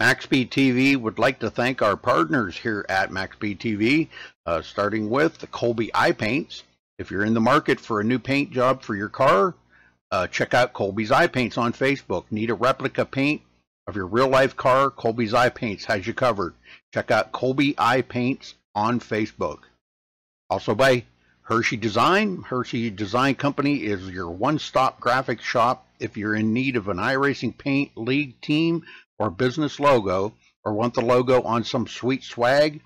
MaxSpeedTV would like to thank our partners here at MaxSpeedTV, starting with the Colby Eye Paints. If you're in the market for a new paint job for your car, check out Colby's Eye Paints on Facebook. Need a replica paint of your real-life car? Colby's Eye Paints has you covered. Check out Colby Eye Paints on Facebook. Also by Hershey Design. Hershey Design Company is your one-stop graphics shop if you're in need of an iRacing paint, league, team, or business logo, or want the logo on some sweet swag.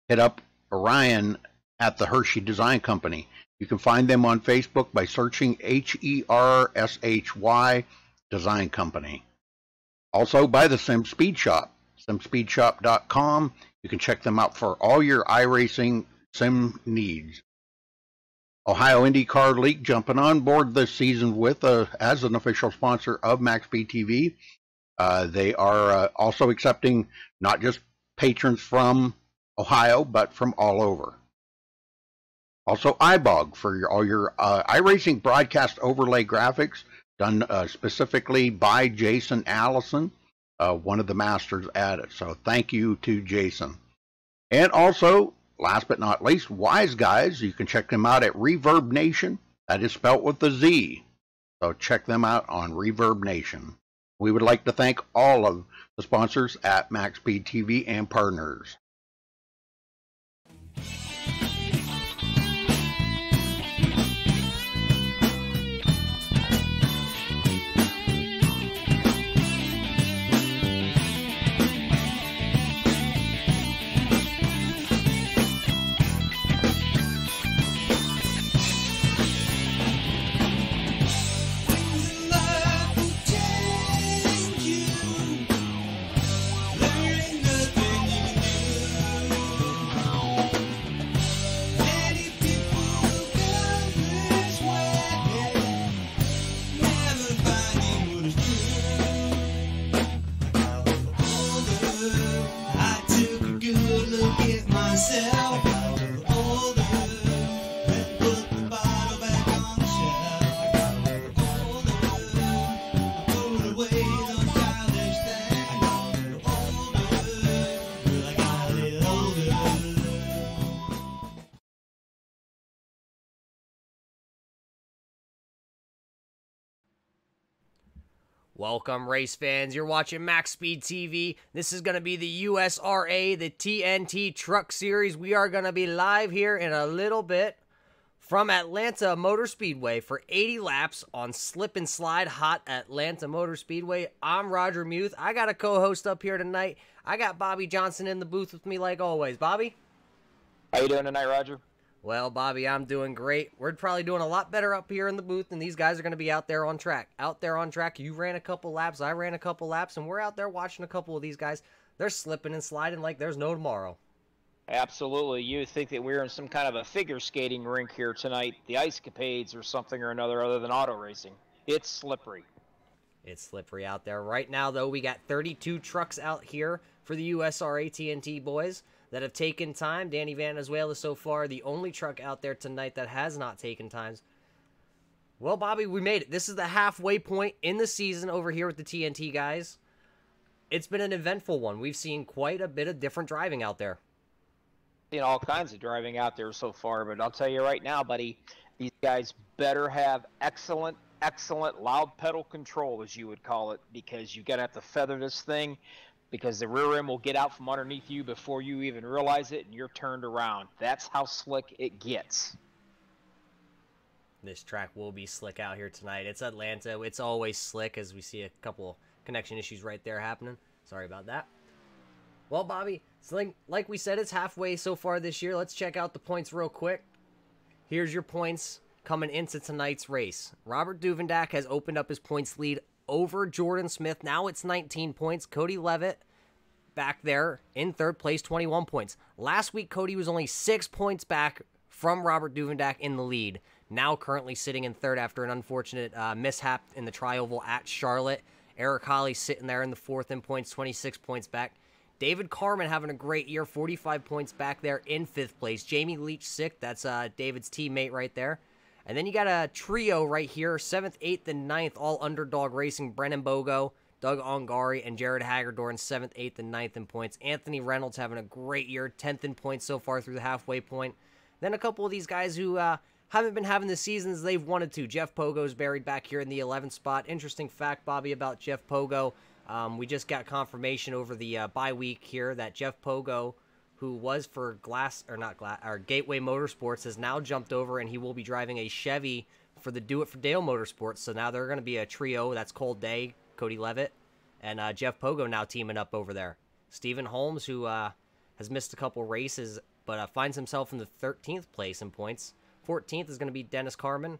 Hit up Orion at the Hershey Design Company. You can find them on Facebook by searching HERSHY Design Company. Also by the Sim Speed Shop, simspeedshop.com. You can check them out for all your iRacing sim needs. Ohio IndyCar League jumping on board this season with as an official sponsor of MaxSpeedTV. They are also accepting not just patrons from Ohio, but from all over. Also, iBog for all your iRacing broadcast overlay graphics done specifically by Jason Allison, one of the masters at it. So thank you to Jason. And also, last but not least, Wise Guys. You can check them out at Reverb Nation. That is spelt with a Z. So check them out on Reverb Nation. We would like to thank all of the sponsors at MaxSpeedTV and partners. Welcome, race fans. You're watching MaxSpeedTV. This is going to be the USRA, the TNT Truck Series. We are going to be live here in a little bit from Atlanta Motor Speedway for 80 laps on Slip and Slide Hot Atlanta Motor Speedway. I'm Roger Muth. I got a co-host up here tonight. I got Bobby Johnson in the booth with me like always. Bobby? How you doing tonight, Roger? Well, Bobby, I'm doing great. We're probably doing a lot better up here in the booth, and these guys are going to be out there on track. Out there on track, you ran a couple laps, I ran a couple laps, and we're out there watching a couple of these guys. They're slipping and sliding like there's no tomorrow. Absolutely. You would think that we're in some kind of a figure skating rink here tonight, the Ice Capades or something or another other than auto racing. It's slippery. It's slippery out there. Right now, though, we got 32 trucks out here for the USRA TNT boys that have taken time. Danny Vanezuela so far, the only truck out there tonight that has not taken times. Well, Bobby, we made it. This is the halfway point in the season over here with the TNT guys. It's been an eventful one. We've seen quite a bit of different driving out there. Seen all kinds of driving out there so far, but I'll tell you right now, buddy, these guys better have excellent loud pedal control, as you would call it, because you got to have to feather this thing, because the rear end will get out from underneath you before you even realize it, and you're turned around. That's how slick it gets. This track will be slick out here tonight. It's Atlanta. It's always slick, as we see a couple connection issues right there happening. Sorry about that. Well, Bobby, so like we said, it's halfway so far this year. Let's check out the points real quick. Here's your points coming into tonight's race. Robert Duvendak has opened up his points lead over Jordan Smith. Now it's 19 points. Cody Levitt back there in third place, 21 points. Last week, Cody was only 6 points back from Robert Duvendak in the lead. Now currently sitting in third after an unfortunate mishap in the tri-oval at Charlotte. Eric Holly sitting there in the fourth in points, 26 points back. David Carman having a great year, 45 points back there in fifth place. Jamie Leach sick, that's David's teammate right there. And then you got a trio right here, 7th, 8th, and 9th, all underdog racing. Brennan Bogo, Doug Ongari and Jared Hagerdorn 7th, 8th, and 9th in points. Anthony Reynolds having a great year, 10th in points so far through the halfway point. Then a couple of these guys who haven't been having the seasons they've wanted to. Jeff Pogo's buried back here in the 11th spot. Interesting fact, Bobby, about Jeff Pogo. We just got confirmation over the bye week here that Jeff Pogo, who was for Gateway Motorsports, has now jumped over and he will be driving a Chevy for the Do It for Dale Motorsports. So now they're going to be a trio. That's Cole Day, Cody Levitt, and Jeff Pogo now teaming up over there. Stephen Holmes, who has missed a couple races, but finds himself in the 13th place in points. 14th is going to be Dennis Carman.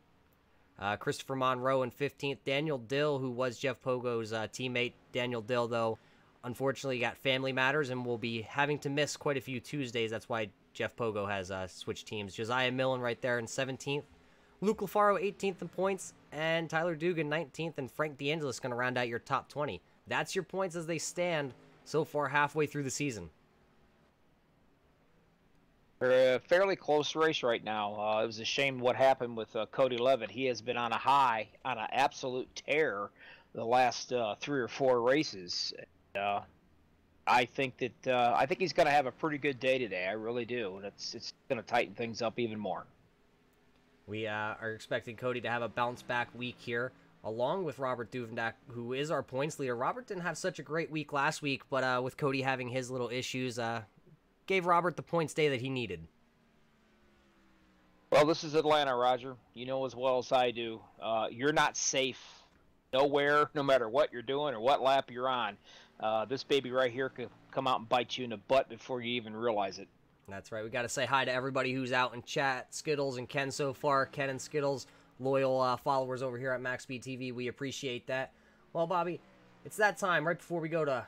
Christopher Monroe in 15th. Daniel Dill, who was Jeff Pogo's teammate. Daniel Dill, though, unfortunately got family matters and will be having to miss quite a few Tuesdays. That's why Jeff Pogo has switched teams. Josiah Millen right there in 17th. Luke LaFaro 18th in points. And Tyler Dugan 19th. And Frank DeAngelis going to round out your top 20. That's your points as they stand so far halfway through the season. They're a fairly close race right now. It was a shame what happened with Cody Levitt. He has been on a high, on an absolute tear the last 3 or 4 races. I think he's going to have a pretty good day today. I really do. And it's going to tighten things up even more. We are expecting Cody to have a bounce-back week here, along with Robert Duvendak, who is our points leader. Robert didn't have such a great week last week, but with Cody having his little issues, gave Robert the points day that he needed. Well, this is Atlanta, Roger. You know as well as I do. You're not safe nowhere, no matter what you're doing or what lap you're on. This baby right here could come out and bite you in the butt before you even realize it. That's right. We got to say hi to everybody who's out in chat. Skittles and Ken so far. Ken and Skittles, loyal followers over here at MaxSpeedTV. We appreciate that. Well, Bobby, it's that time right before we go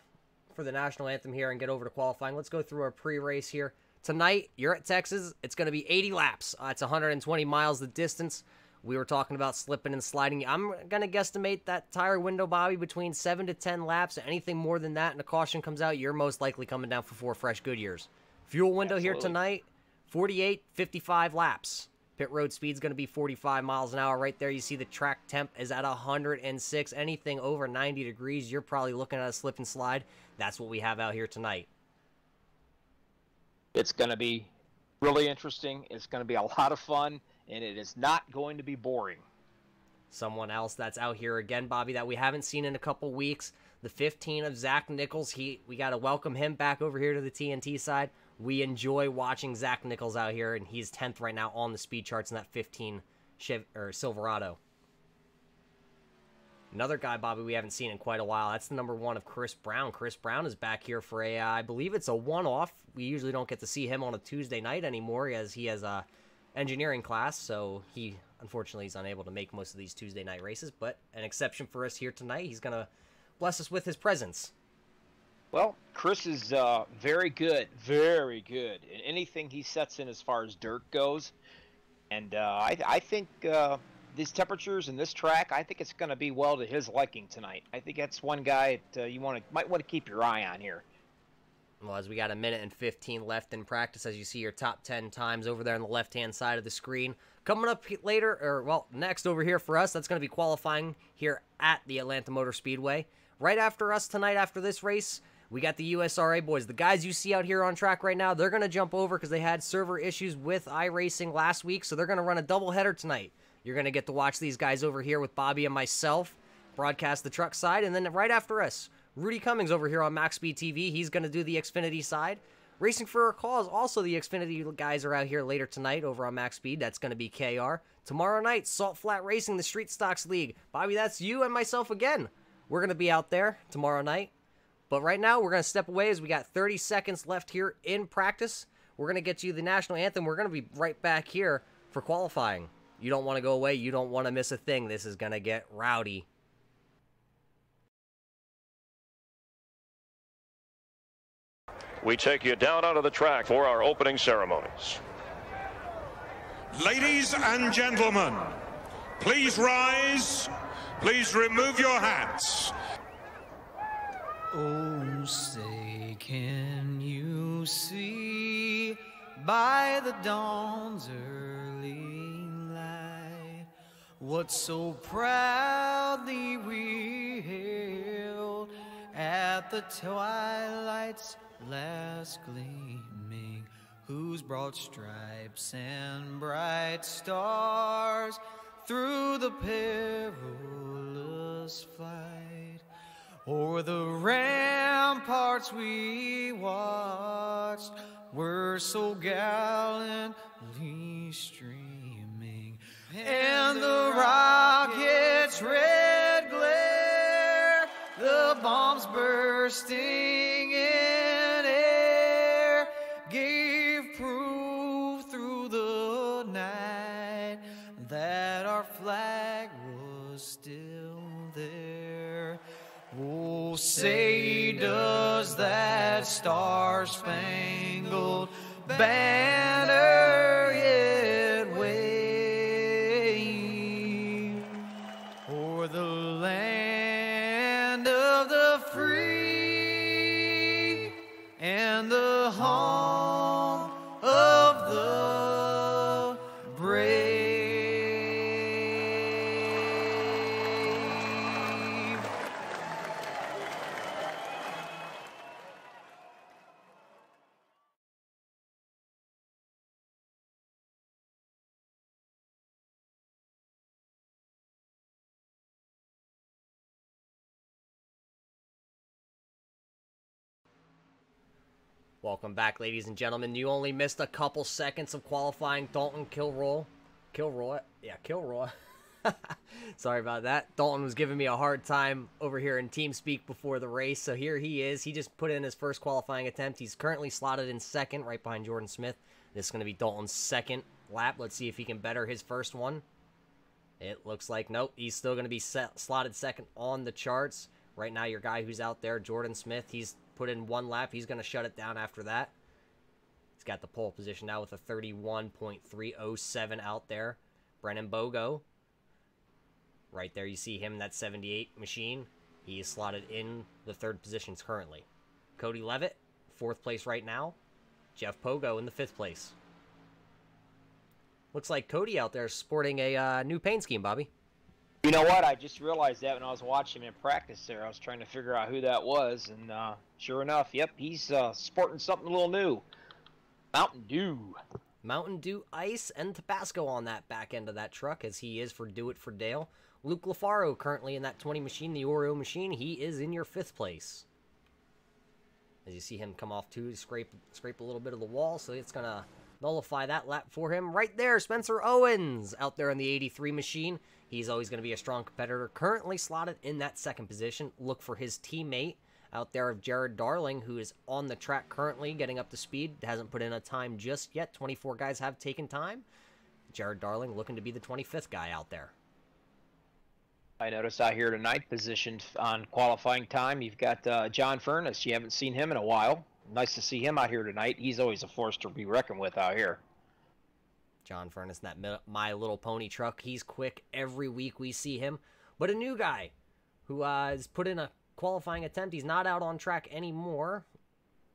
for the national anthem here and get over to qualifying. Let's go through our pre-race here. Tonight, you're at Texas. It's going to be 80 laps. It's 120 miles the distance. We were talking about slipping and sliding. I'm going to guesstimate that tire window, Bobby, between 7 to 10 laps. Anything more than that and a caution comes out, you're most likely coming down for 4 fresh Goodyears. Fuel window Absolutely. Here tonight, 48, 55 laps. Pit road speed's going to be 45 miles an hour. Right there, you see the track temp is at 106. Anything over 90 degrees, you're probably looking at a slip and slide. That's what we have out here tonight. It's going to be really interesting. It's going to be a lot of fun, and it is not going to be boring. Someone else that's out here again, Bobby, that we haven't seen in a couple weeks, the 15 of Zach Nichols. We got to welcome him back over here to the TNT side. We enjoy watching Zach Nichols out here, and he's 10th right now on the speed charts in that 15 Silverado. Another guy, Bobby, we haven't seen in quite a while. That's the number 1 of Chris Brown. Chris Brown is back here for I believe it's a one-off. We usually don't get to see him on a Tuesday night anymore, as he has a engineering class, so he unfortunately is unable to make most of these Tuesday night races, but an exception for us here tonight. He's going to bless us with his presence. Well, Chris is very good in anything he sets in as far as dirt goes. And I think these temperatures and this track, I think it's going to be well to his liking tonight. I think that's one guy that you might want to keep your eye on here. Well, as we got 1 minute and 15 left in practice, as you see your top 10 times over there on the left-hand side of the screen. Coming up later, next over here for us, that's going to be qualifying here at the Atlanta Motor Speedway. Right after us tonight, after this race, we got the USRA boys. The guys you see out here on track right now, they're going to jump over because they had server issues with iRacing last week, so they're going to run a doubleheader tonight. You're going to get to watch these guys over here with Bobby and myself broadcast the truck side, and then right after us, Rudy Cummings over here on MaxSpeedTV. He's going to do the Xfinity side. Racing for a Cause, also the Xfinity guys are out here later tonight over on MaxSpeed. That's going to be KR. Tomorrow night, Salt Flat Racing, the Street Stocks League. Bobby, that's you and myself again. We're going to be out there tomorrow night. But right now, we're going to step away as we got 30 seconds left here in practice. We're going to get you the national anthem. We're going to be right back here for qualifying. You don't want to go away. You don't want to miss a thing. This is going to get rowdy. We take you down onto the track for our opening ceremonies. Ladies and gentlemen, please rise. Please remove your hats. Oh, say, can you see by the dawn's early light what so proudly we hailed at the twilight's last gleaming, whose broad stripes and bright stars through the perilous fight o'er the ramparts we watched were so gallantly streaming, and the rocket's red glare, the bombs bursting in air, gave proof through the night that our flag was still there. Oh, say does that star-spangled banner yet wave o'er the land of the free and the home of the brave? Welcome back, ladies and gentlemen. You only missed a couple seconds of qualifying. Dalton Kilroy. Sorry about that. Dalton was giving me a hard time over here in TeamSpeak before the race, so here he is. He just put in his first qualifying attempt. He's currently slotted in second, right behind Jordan Smith. This is going to be Dalton's second lap. Let's see if he can better his first one. It looks like, nope, he's still going to be slotted second on the charts. Right now, your guy who's out there, Jordan Smith, he's put in one lap. He's going to shut it down after that. He's got the pole position now with a 31.307 out there. Brennan Bogo. Right there, you see him, that 78 machine. He is slotted in the third positions currently. Cody Levitt, fourth place right now. Jeff Pogo in the fifth place. Looks like Cody out there sporting a new paint scheme, Bobby. You know what? I just realized that when I was watching him in practice there. I was trying to figure out who that was, and sure enough, yep, he's sporting something a little new. Mountain Dew. Mountain Dew Ice and Tabasco on that back end of that truck, as he is for Do It For Dale. Luke LaFaro currently in that 20 machine, the Oreo machine. He is in your fifth place. As you see him come off too, scrape a little bit of the wall, so it's going to nullify that lap for him. Right there, Spencer Owens out there in the 83 machine. He's always going to be a strong competitor. Currently slotted in that second position. Look for his teammate out there of Jared Darling, who is on the track currently, getting up to speed. Hasn't put in a time just yet. 24 guys have taken time. Jared Darling looking to be the 25th guy out there. I noticed out here tonight, positioned on qualifying time, you've got John Furness. You haven't seen him in a while. Nice to see him out here tonight. He's always a force to be reckoned with out here. John Furness in that My Little Pony truck. He's quick. Every week we see him. But a new guy who has put in a qualifying attempt. He's not out on track anymore.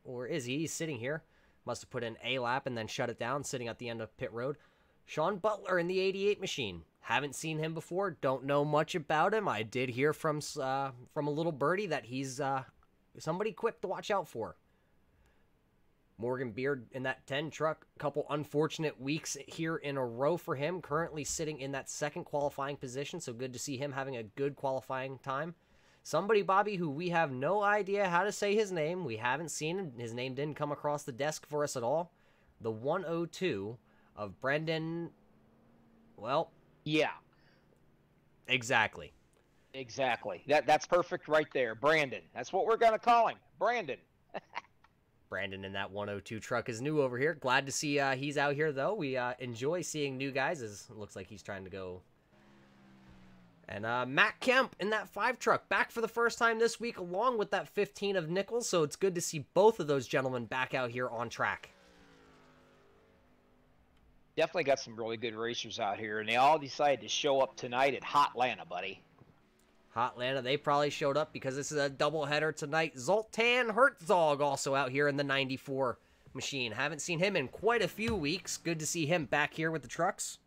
Or is he? He's sitting here. Must have put in a lap and then shut it down, sitting at the end of pit road. Sean Butler in the 88 machine. Haven't seen him before. Don't know much about him. I did hear from a little birdie that he's somebody quick to watch out for. Morgan Beard in that 10 truck. A couple unfortunate weeks here in a row for him. Currently sitting in that second qualifying position, so good to see him having a good qualifying time. Somebody, Bobby, who we have no idea how to say his name. We haven't seen him. His name didn't come across the desk for us at all. The 102 of Brendan. Well, yeah. Exactly. Exactly. That's perfect right there. Brandon. That's what we're going to call him. Brandon. Brandon in that 102 truck is new over here. Glad to see he's out here, though. We enjoy seeing new guys, as it looks like he's trying to go. And Matt Kemp in that 5 truck, back for the first time this week, along with that 15 of Nichols. So it's good to see both of those gentlemen back out here on track. Definitely got some really good racers out here, and they all decided to show up tonight at HOTLANTA, buddy. HOTLANTA, they probably showed up because this is a doubleheader tonight. Zoltan Herzog also out here in the 94 machine. Haven't seen him in quite a few weeks. Good to see him back here with the trucks.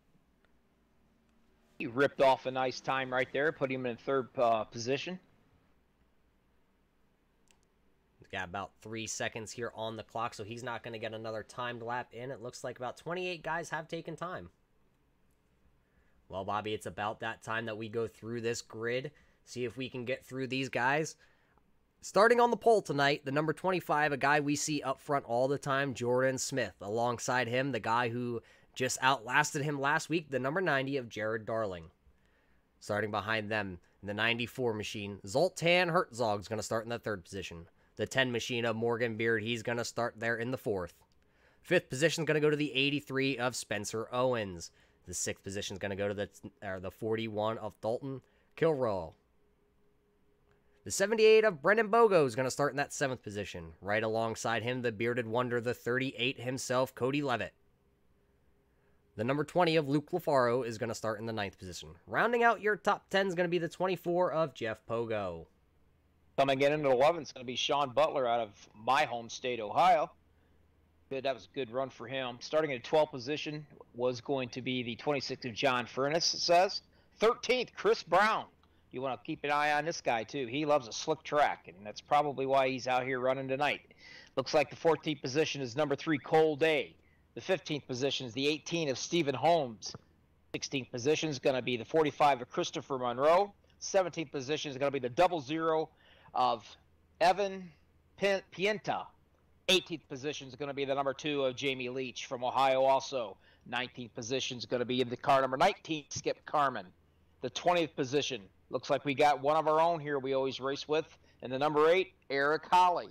He ripped off a nice time right there, put him in third position. Got about 3 seconds here on the clock, so he's not going to get another timed lap in. It looks like about 28 guys have taken time. Well, Bobby, it's about that time that we go through this grid, see if we can get through these guys. Starting on the pole tonight, the number 25, a guy we see up front all the time, Jordan Smith. Alongside him, the guy who just outlasted him last week, the number 90 of Jared Darling. Starting behind them, the 94 machine, Zoltan Herzog's going to start in the 3rd position. The 10 machine of Morgan Beard, he's going to start there in the 4th. 5th position is going to go to the 83 of Spencer Owens. The 6th position is going to go to the 41 of Dalton Kilroy. The 78 of Brendan Bogo is going to start in that 7th position. Right alongside him, the bearded wonder, the 38 himself, Cody Levitt. The number 20 of Luke Lafaro is going to start in the 9th position. Rounding out your top 10 is going to be the 24 of Jeff Pogo. Coming in at 11 is going to be Sean Butler out of my home state, Ohio. Good, that was a good run for him. Starting at 12th position was going to be the 26th of John Furness, it says. 13th, Chris Brown. You want to keep an eye on this guy, too. He loves a slick track, and that's probably why he's out here running tonight. Looks like the 14th position is number 3, Cole Day. The 15th position is the 18 of Stephen Holmes. 16th position is going to be the 45 of Christopher Monroe. 17th position is going to be the 00 of Evan Pienta. 18th position is going to be the number 2 of Jamie Leach from Ohio also. 19th position is going to be in the car number 19, Skip Carmen. The 20th position, looks like we got one of our own here we always race with. And the number 8, Eric Holly.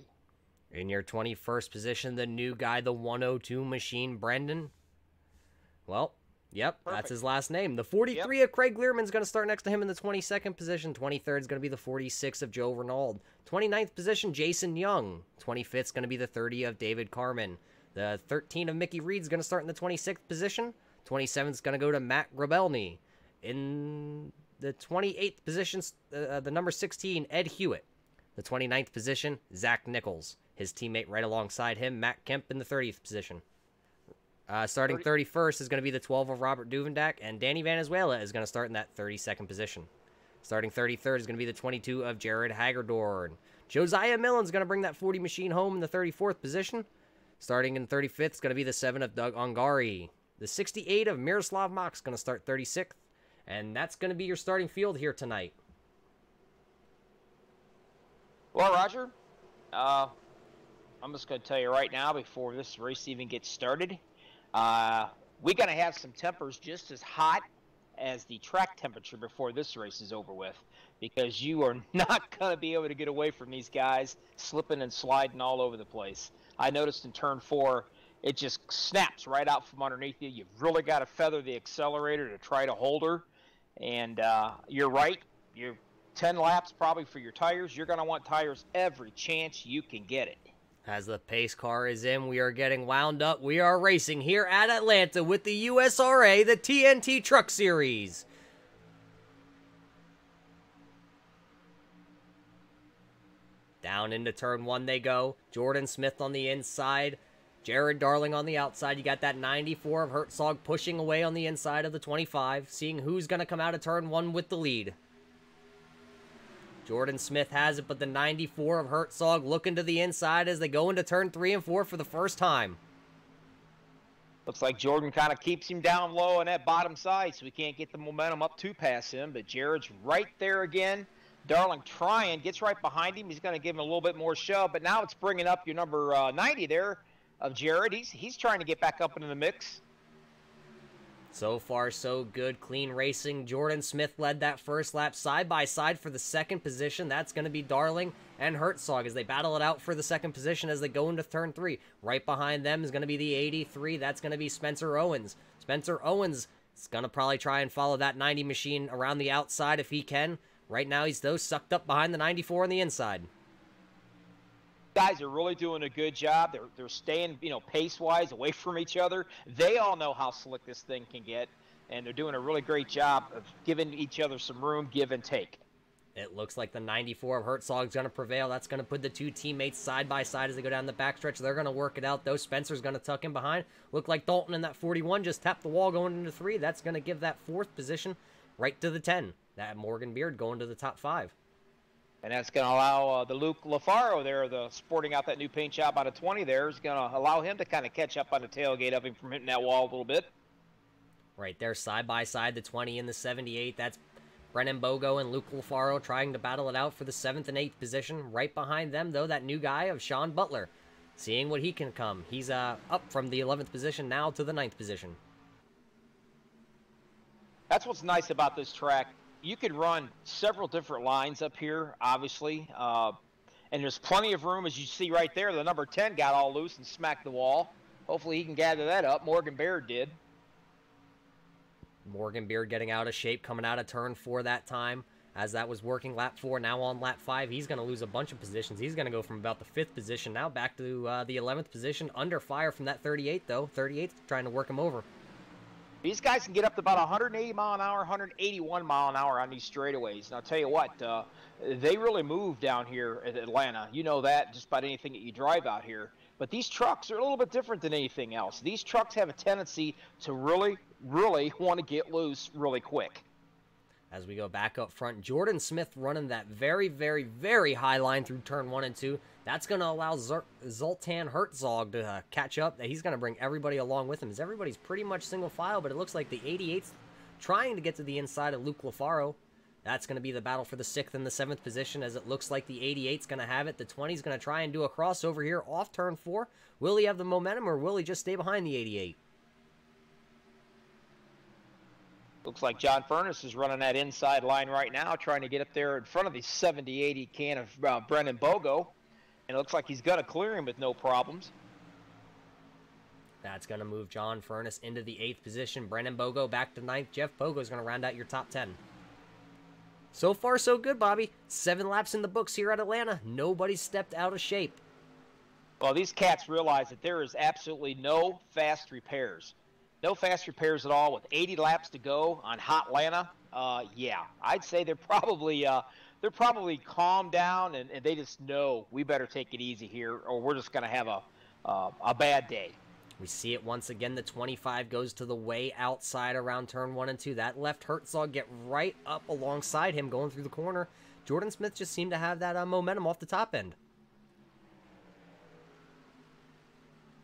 In your 21st position, the new guy, the 102 machine, Brendan. Well, yep, Perfect. That's his last name. The 43 of Craig Learman is going to start next to him in the 22nd position. 23rd is going to be the 46 of Joe Renauld. 29th position, Jason Young. 25th is going to be the 30 of David Carmen. The 13 of Mickey Reed is going to start in the 26th position. 27th is going to go to Matt Grabelny. In the 28th position, the number 16, Ed Hewitt. The 29th position, Zach Nichols. His teammate right alongside him, Matt Kemp, in the 30th position. Starting 31st is going to be the 12 of Robert Duvendak, and Danny Vanezuela is going to start in that 32nd position. Starting 33rd is going to be the 22 of Jared Hagerdorn. Josiah Millen is going to bring that 40 machine home in the 34th position. Starting in 35th is going to be the 7 of Doug Ongari. The 68 of Miroslav Mox is going to start 36th, and that's going to be your starting field here tonight. Well, Roger, I'm just going to tell you right now before this race even gets started, we're going to have some tempers just as hot as the track temperature before this race is over with, because you are not going to be able to get away from these guys slipping and sliding all over the place. I noticed in turn 4, it just snaps right out from underneath you. You've really got to feather the accelerator to try to hold her. And you're right. You're 10 laps probably for your tires. You're going to want tires every chance you can get it. As the pace car is in, we are getting wound up. We are racing here at Atlanta with the USRA, the TNT Truck Series. Down into turn 1 they go. Jordan Smith on the inside. Jared Darling on the outside. You got that 94 of Herzog pushing away on the inside of the 25, seeing who's going to come out of turn 1 with the lead. Jordan Smith has it, but the 94 of Herzog looking to the inside as they go into turn 3 and 4 for the first time. Looks like Jordan kind of keeps him down low on that bottom side, so we can't get the momentum up to pass him, but Jared's right there again. Darling trying, gets right behind him. He's going to give him a little bit more shove, but now it's bringing up your number 90 there of Jared. He's trying to get back up into the mix. So far, so good. Clean racing. Jordan Smith led that first lap side by side for the second position. That's going to be Darling and Herzog as they battle it out for the second position as they go into turn 3. Right behind them is going to be the 83. That's going to be Spencer Owens. Spencer Owens is going to probably try and follow that 90 machine around the outside if he can. Right now, he's though sucked up behind the 94 on the inside. Guys are really doing a good job. They're staying, pace-wise away from each other. They all know how slick this thing can get, and they're doing a really great job of giving each other some room, give and take. It looks like the 94 of Herzog is going to prevail. That's going to put the two teammates side by side as they go down the backstretch. They're going to work it out, though. Spencer's going to tuck in behind. Look like Dalton in that 41 just tapped the wall going into 3. That's going to give that 4th position right to the 10. That Morgan Beard going to the top 5. And that's going to allow the Luke LaFaro there, the sporting out that new paint job out of 20 there, is going to allow him to kind of catch up on the tailgate of him from hitting that wall a little bit. Right there, side by side, the 20 and the 78. That's Brennan Bogo and Luke LaFaro trying to battle it out for the 7th and 8th position. Right behind them, though, that new guy of Sean Butler, seeing what he can come. He's up from the 11th position now to the 9th position. That's what's nice about this track. You could run several different lines up here, obviously, and there's plenty of room, as you see right there. The number 10 got all loose and smacked the wall. Hopefully he can gather that up. Morgan Baird did. Morgan Beard getting out of shape, coming out of turn 4 that time, as that was working lap 4. Now on lap 5, he's going to lose a bunch of positions. He's going to go from about the 5th position now back to the 11th position, under fire from that 38, though. 38's trying to work him over. These guys can get up to about 180 mile an hour, 181 mile an hour on these straightaways. And I'll tell you what, they really move down here at Atlanta. You know that just about anything that you drive out here. But these trucks are a little bit different than anything else. These trucks have a tendency to really want to get loose really quick. As we go back up front, Jordan Smith running that very, very, very high line through turn 1 and 2. That's going to allow Zoltan Herzog to catch up. He's going to bring everybody along with him, as everybody's pretty much single file, but it looks like the 88's trying to get to the inside of Luke LaFaro. That's going to be the battle for the 6th and the 7th position, as it looks like the 88's going to have it. The 20's going to try and do a crossover here off turn 4. Will he have the momentum, or will he just stay behind the 88? Looks like John Furness is running that inside line right now, trying to get up there in front of the 70-80 can of Brennan Bogo. And it looks like he's going to clear him with no problems. That's going to move John Furness into the 8th position. Brennan Bogo back to 9th. Jeff Bogo is going to round out your top 10. So far, so good, Bobby. 7 laps in the books here at Atlanta. Nobody's stepped out of shape. Well, these cats realize that there is absolutely no fast repairs. No fast repairs at all with 80 laps to go on HOTLANTA. Yeah, I'd say they're probably calmed down, and they just know we better take it easy here, or we're just going to have a bad day. We see it once again. The 25 goes to the way outside around turn 1 and 2. That left Herzog get right up alongside him going through the corner. Jordan Smith just seemed to have that momentum off the top end.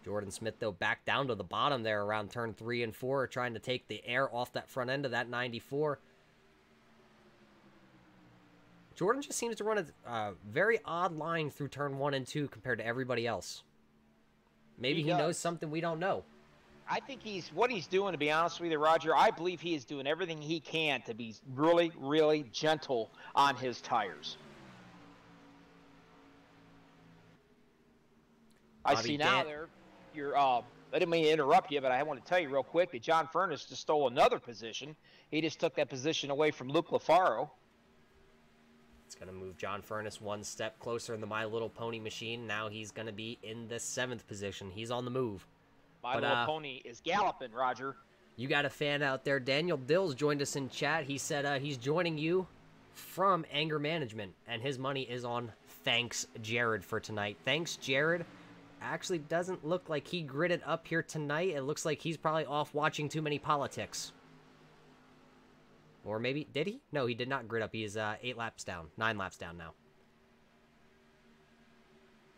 Jordan Smith, though, back down to the bottom there around turn 3 and 4, trying to take the air off that front end of that 94. Jordan just seems to run a very odd line through turn 1 and 2 compared to everybody else. Maybe he knows something we don't know. I think what he's doing, to be honest with you, Roger, I believe he is doing everything he can to be really, really gentle on his tires. I see now there, I didn't mean to interrupt you, but I want to tell you real quick that John Furness just stole another position. He just took that position away from Luke LaFaro. It's going to move John Furness one step closer in the My Little Pony machine. Now he's going to be in the 7th position. He's on the move. My Little Pony is galloping, Roger. You got a fan out there. Daniel Dills joined us in chat. He said he's joining you from Anger Management, and his money is on Thanks Jared for tonight. Thanks Jared. Actually doesn't look like he gridded up here tonight. It looks like he's probably off watching too many politics. Or maybe, did he? No, he did not grid up. He is 8 laps down, 9 laps down now.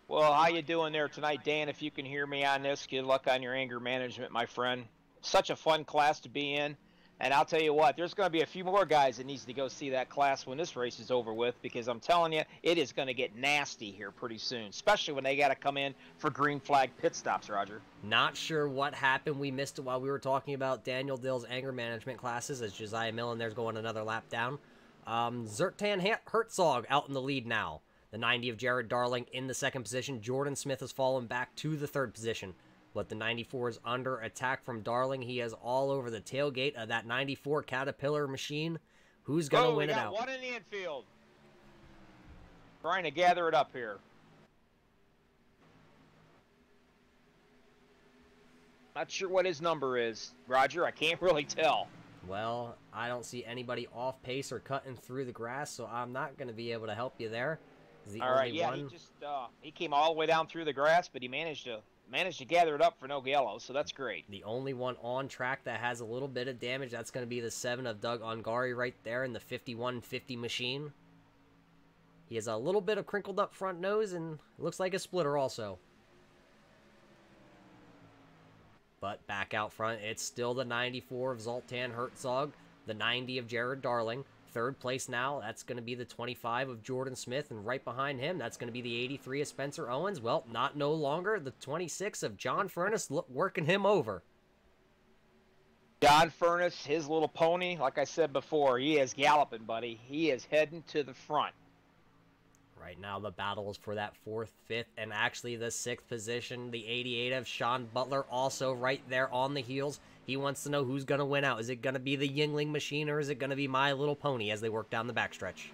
Well, how you doing there tonight, Dan? If you can hear me on this, good luck on your anger management, my friend. Such a fun class to be in. And I'll tell you what, there's going to be a few more guys that needs to go see that class when this race is over with, because I'm telling you, it is going to get nasty here pretty soon, especially when they got to come in for green flag pit stops, Roger. Not sure what happened. We missed it while we were talking about Daniel Dill's anger management classes, as Josiah Millen there's going another lap down. Zoltan Herzog out in the lead now. The 90 of Jared Darling in the 2nd position. Jordan Smith has fallen back to the 3rd position. But the 94 is under attack from Darling. He is all over the tailgate of that 94 Caterpillar machine. Who's going to win it out? One in the infield. Trying to gather it up here. Not sure what his number is, Roger. I can't really tell. Well, I don't see anybody off pace or cutting through the grass, so I'm not going to be able to help you there. All right, yeah, he came all the way down through the grass, but he managed to gather it up for no yellow, so that's great. The only one on track that has a little bit of damage, that's going to be the 7 of Doug Ongari right there in the 5150 machine. He has a little bit of crinkled up front nose and looks like a splitter also. But back out front, it's still the 94 of Zoltan Herzog, the 90 of Jared Darling. Third place now, that's going to be the 25 of Jordan Smith, and right behind him, that's going to be the 83 of Spencer Owens. Well, not no longer, the 26 of John Furness working him over. John Furness, his little pony, like I said before, he is galloping, buddy. He is heading to the front. Right now, the battle is for that 4th, 5th, and actually the 6th position. The 88 of Sean Butler also right there on the heels. He wants to know who's going to win out. Is it going to be the Yingling machine or is it going to be My Little Pony as they work down the backstretch?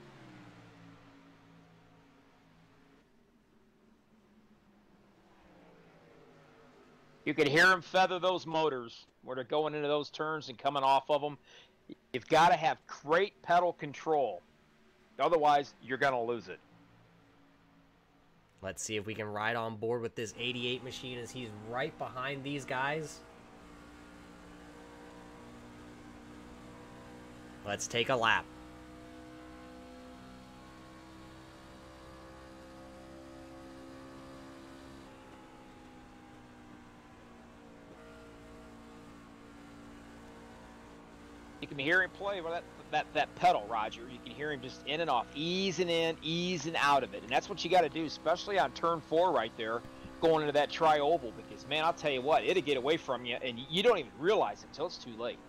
You can hear them feather those motors where they're going into those turns and coming off of them. You've got to have great pedal control. Otherwise, you're going to lose it. Let's see if we can ride on board with this 88 machine as he's right behind these guys. Let's take a lap. You can hear him play with that pedal, Roger. You can hear him just in and off, easing in, easing out of it. And that's what you got to do, especially on turn 4 right there, going into that tri-oval. Because, man, I'll tell you what, it'll get away from you, and you don't even realize it until it's too late.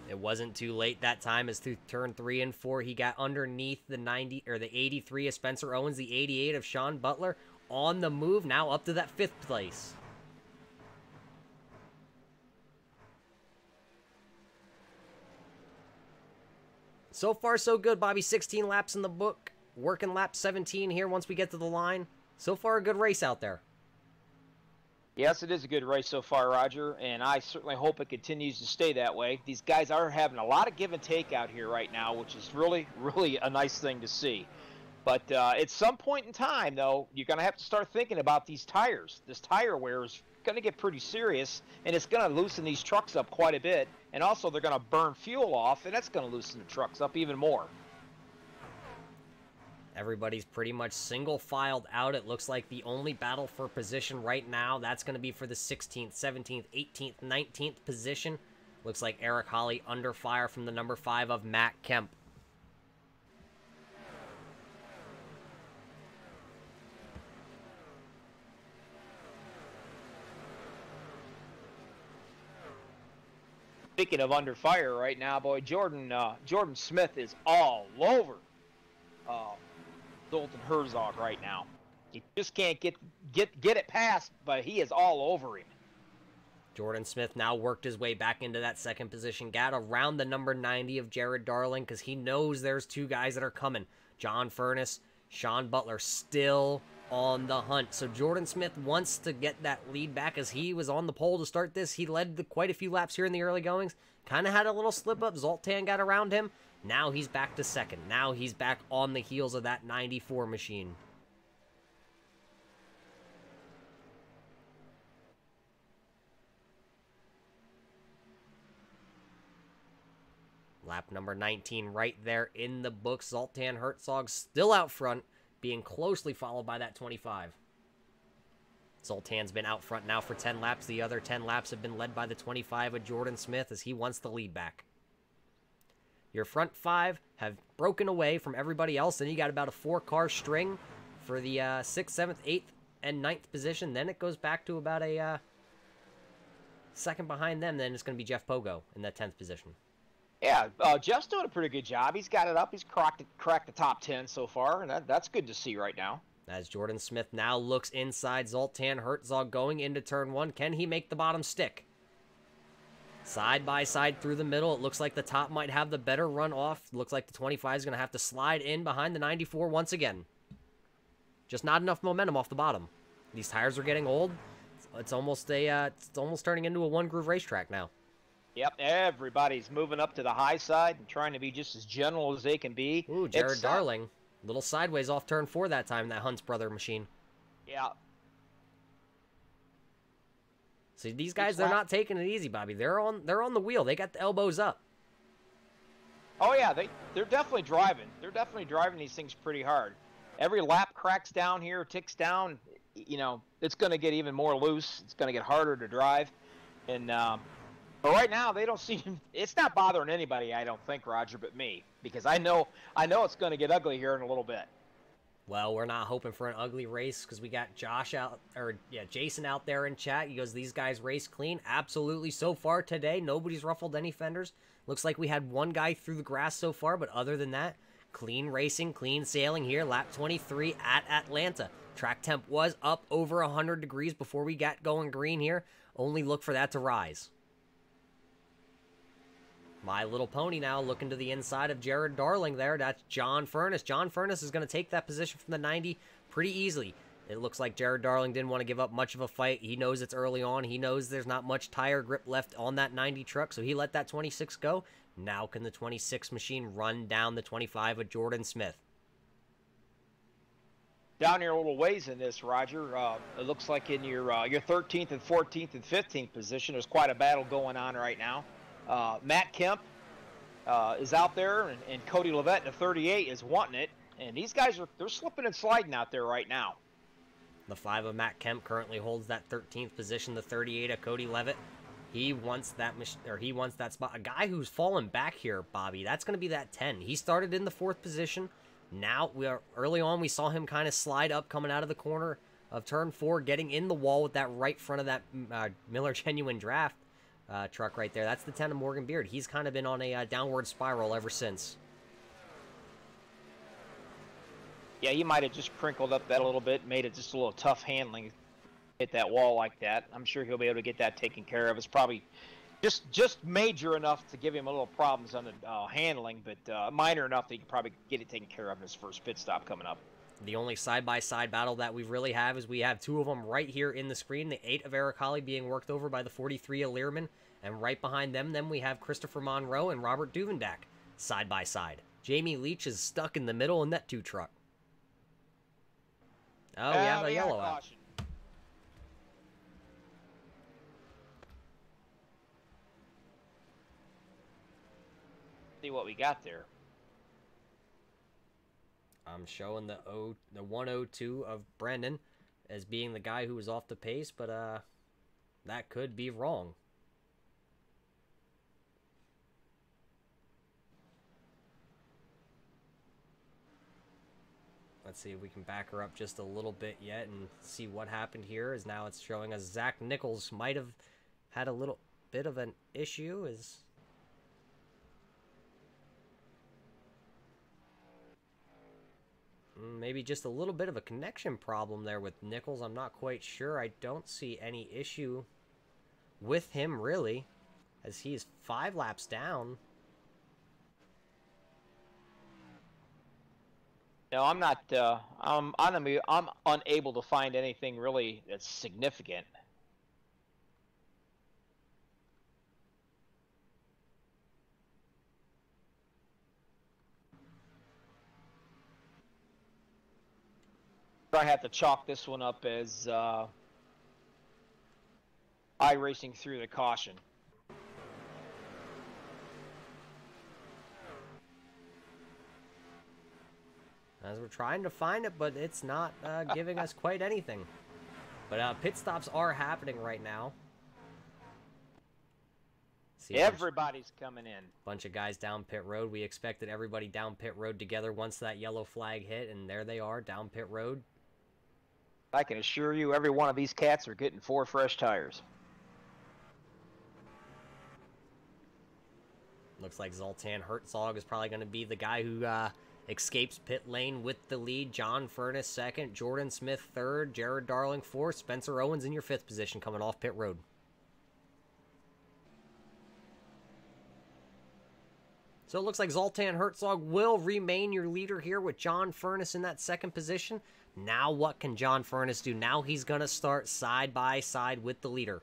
It wasn't too late that time as through turn 3 and 4, he got underneath the 90 or the 83 of Spencer Owens, the 88 of Sean Butler on the move, now up to that 5th place. So far, so good, Bobby. 16 laps in the book. Working lap 17 here once we get to the line. So far, a good race out there. Yes, it is a good race so far, Roger, and I certainly hope it continues to stay that way. These guys are having a lot of give and take out here right now, which is really, really a nice thing to see. But at some point in time, though, you're going to have to start thinking about these tires. This tire wear is going to get pretty serious, and it's going to loosen these trucks up quite a bit. And also, they're going to burn fuel off, and that's going to loosen the trucks up even more. Everybody's pretty much single-filed out. It looks like the only battle for position right now, that's going to be for the 16th, 17th, 18th, 19th position. Looks like Eric Holly under fire from the number 5 of Matt Kemp. Speaking of under fire right now, boy, Jordan Smith is all over Zoltan Herzog right now. He just can't get it past, but he is all over him. Jordan Smith now worked his way back into that 2nd position, got around the number 90 of Jared Darling because he knows there's 2 guys that are coming. John Furness, Sean Butler still on the hunt. So Jordan Smith wants to get that lead back as he was on the pole to start this. He led quite a few laps here in the early goings. Kind of had a little slip up. Zoltan got around him. Now he's back to 2nd. Now he's back on the heels of that 94 machine. Lap number 19 right there in the books. Zoltan Herzog still out front, being closely followed by that 25. Zoltan's been out front now for 10 laps. The other 10 laps have been led by the 25 of Jordan Smith as he wants the lead back. Your front 5 have broken away from everybody else. Then you got about a 4-car string for the 6th, 7th, 8th, and 9th position. Then it goes back to about a second behind them. Then it's going to be Jeff Pogo in that 10th position. Yeah, Jeff's doing a pretty good job. He's got it up. He's cracked the top 10 so far, and that's good to see right now. As Jordan Smith now looks inside Zoltan Herzog going into turn 1. Can he make the bottom stick? Side by side through the middle. It looks like the top might have the better run off. Looks like the 25 is going to have to slide in behind the 94 once again. Just not enough momentum off the bottom. These tires are getting old. It's almost turning into a one-groove racetrack now. Yep, everybody's moving up to the high side and trying to be just as general as they can be. Ooh, Jared Darling. Little sideways off turn 4 that time, that Hunt's brother machine. Yeah. See, these guys, they're not taking it easy, Bobby. They're on the wheel. They got the elbows up. Oh yeah, they're definitely driving. They're definitely driving these things pretty hard. Every lap cracks down here, ticks down. You know, it's going to get even more loose. It's going to get harder to drive. And but right now they don't seem. It's not bothering anybody, I don't think, Roger, but me, because I know it's going to get ugly here in a little bit. Well, we're not hoping for an ugly race because we got Jason out there in chat. He goes, these guys race clean. Absolutely. So far today, nobody's ruffled any fenders. Looks like we had one guy through the grass so far, but other than that, clean racing, clean sailing here. Lap 23 at Atlanta. Track temp was up over 100 degrees before we got going green here. Only look for that to rise. My Little Pony now looking to the inside of Jared Darling there. That's John Furness. John Furness is going to take that position from the 90 pretty easily. It looks like Jared Darling didn't want to give up much of a fight. He knows it's early on. He knows there's not much tire grip left on that 90 truck, so he let that 26 go. Now can the 26 machine run down the 25 with Jordan Smith? Down here a little ways in this, Roger. It looks like in your 13th and 14th and 15th position, there's quite a battle going on right now. Matt Kemp is out there, and Cody Levitt in the 38 is wanting it. And these guys they're slipping and sliding out there right now. The 5 of Matt Kemp currently holds that 13th position. The 38 of Cody Levitt, he wants that spot. A guy who's fallen back here, Bobby. That's going to be that 10. He started in the 4th position. Now early on we saw him kind of slide up, coming out of the corner of turn 4, getting in the wall with that right front of that Miller Genuine Draft truck right there. That's the 10 of Morgan Beard. He's kind of been on a downward spiral ever since. Yeah, he might have just crinkled up that a little bit, made it just a little tough handling, hit that wall like that. I'm sure he'll be able to get that taken care of. It's probably just major enough to give him a little problems on the handling, but minor enough that he can probably get it taken care of in his first pit stop coming up. The only side-by-side battle that we really have is we have 2 of them right here in the screen. The 8 of Eric Holly being worked over by the 43 of Learman. And right behind them, then we have Christopher Monroe and Robert Duvendak side-by-side. Jamie Leach is stuck in the middle in that 2 truck. Oh, we have a yellow out. See what we got there. I'm showing the 102 of Brendan as being the guy who was off the pace, but that could be wrong. Let's see if we can back her up just a little bit yet and see what happened here. As now it's showing us Zach Nichols might have had a little bit of an issue. Maybe just a little bit of a connection problem there with Nichols. I'm not quite sure. I don't see any issue with him, really, as he is 5 laps down. No, I'm not. I'm unable to find anything really that's significant. I have to chalk this one up as racing through the caution. As we're trying to find it, but it's not giving us quite anything. But pit stops are happening right now. See, everybody's coming in. Bunch of guys down pit road. We expected everybody down pit road together once that yellow flag hit, and there they are down pit road. I can assure you every one of these cats are getting 4 fresh tires. Looks like Zoltan Herzog is probably going to be the guy who escapes pit lane with the lead. John Furness 2nd, Jordan Smith 3rd, Jared Darling 4th, Spencer Owens in your 5th position coming off pit road. So it looks like Zoltan Herzog will remain your leader here with John Furness in that 2nd position. Now what can John Furness do? Now he's going to start side by side with the leader.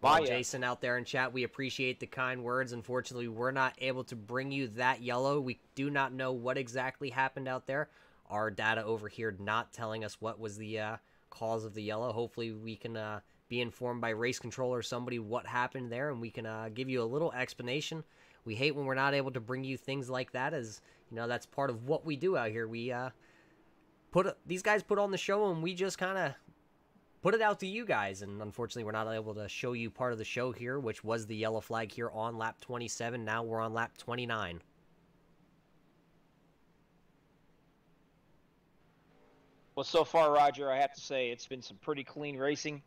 Well, Jason out there in chat, we appreciate the kind words. Unfortunately, we're not able to bring you that yellow. We do not know what exactly happened out there. Our data over here not telling us what was the cause of the yellow. Hopefully we can be informed by race control or somebody what happened there, and we can give you a little explanation. We hate when we're not able to bring you things like that, as you know, that's part of what we do out here. We these guys put on the show, and we just kind of put it out to you guys, and unfortunately we're not able to show you part of the show here, which was the yellow flag here on lap 27. Now we're on lap 29. Well, so far, Roger, I have to say it's been some pretty clean racing.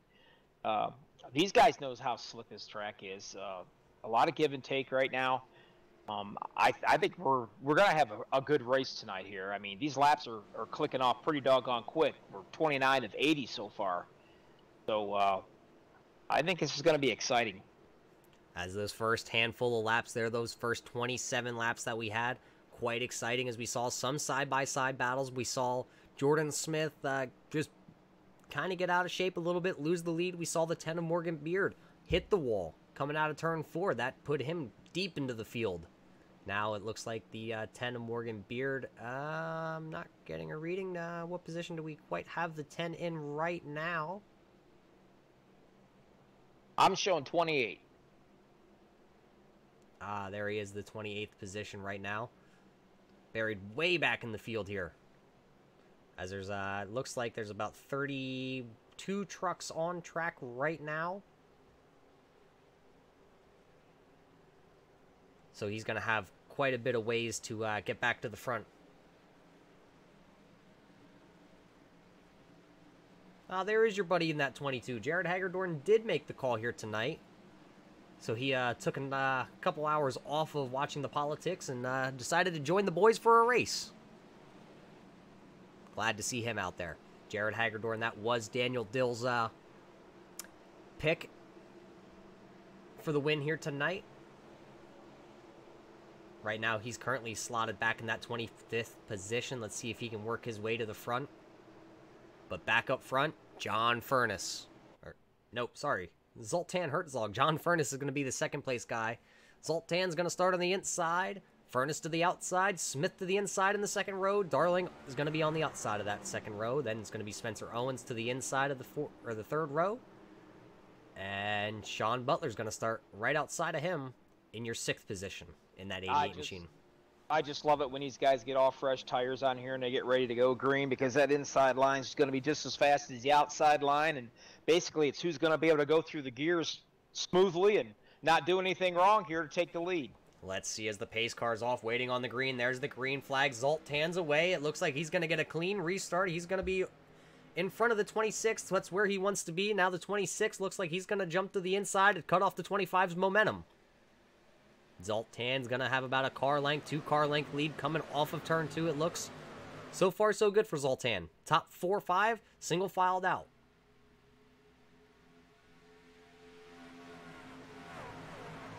These guys knows how slick this track is. A lot of give and take right now. I think we're going to have a good race tonight here. I mean, these laps are clicking off pretty doggone quick. We're 29 of 80 so far. So I think this is going to be exciting. As those first handful of laps there, those first 27 laps that we had, quite exciting as we saw some side-by-side battles. We saw Jordan Smith just kind of get out of shape a little bit, lose the lead. We saw the 10 of Morgan Beard hit the wall coming out of turn 4. That put him deep into the field. Now it looks like the 10 of Morgan Beard, I'm not getting a reading. What position do we quite have the 10 in right now? I'm showing 28. There he is, the 28th position right now. Buried way back in the field here. As there's, looks like there's about 32 trucks on track right now. So he's going to have quite a bit of ways to get back to the front. There is your buddy in that 22. Jared Hagerdorn did make the call here tonight. So he took a couple hours off of watching the politics and decided to join the boys for a race. Glad to see him out there. Jared Hagerdorn, that was Daniel Dill's pick for the win here tonight. Right now, he's currently slotted back in that 25th position. Let's see if he can work his way to the front. But back up front, John Furness. Nope, sorry. Zoltan Herzog. John Furness is going to be the second place guy. Zoltan's going to start on the inside. Furness to the outside. Smith to the inside in the second row. Darling is going to be on the outside of that second row. Then it's going to be Spencer Owens to the inside of the third row. And Sean Butler's going to start right outside of him in your 6th position in that 88 machine. I just love it when these guys get all fresh tires on here and they get ready to go green, because that inside line is going to be just as fast as the outside line, and basically it's who's going to be able to go through the gears smoothly and not do anything wrong here to take the lead. Let's see as the pace car's off, waiting on the green. There's the green flag. Zoltan's away. It looks like he's going to get a clean restart. He's going to be in front of the 26th. That's where he wants to be. Now the 26th looks like he's going to jump to the inside and cut off the 25's momentum. Zoltan's going to have about a car length, 2 car length lead coming off of turn 2, it looks. So far, so good for Zoltan. Top 4 or 5, single filed out.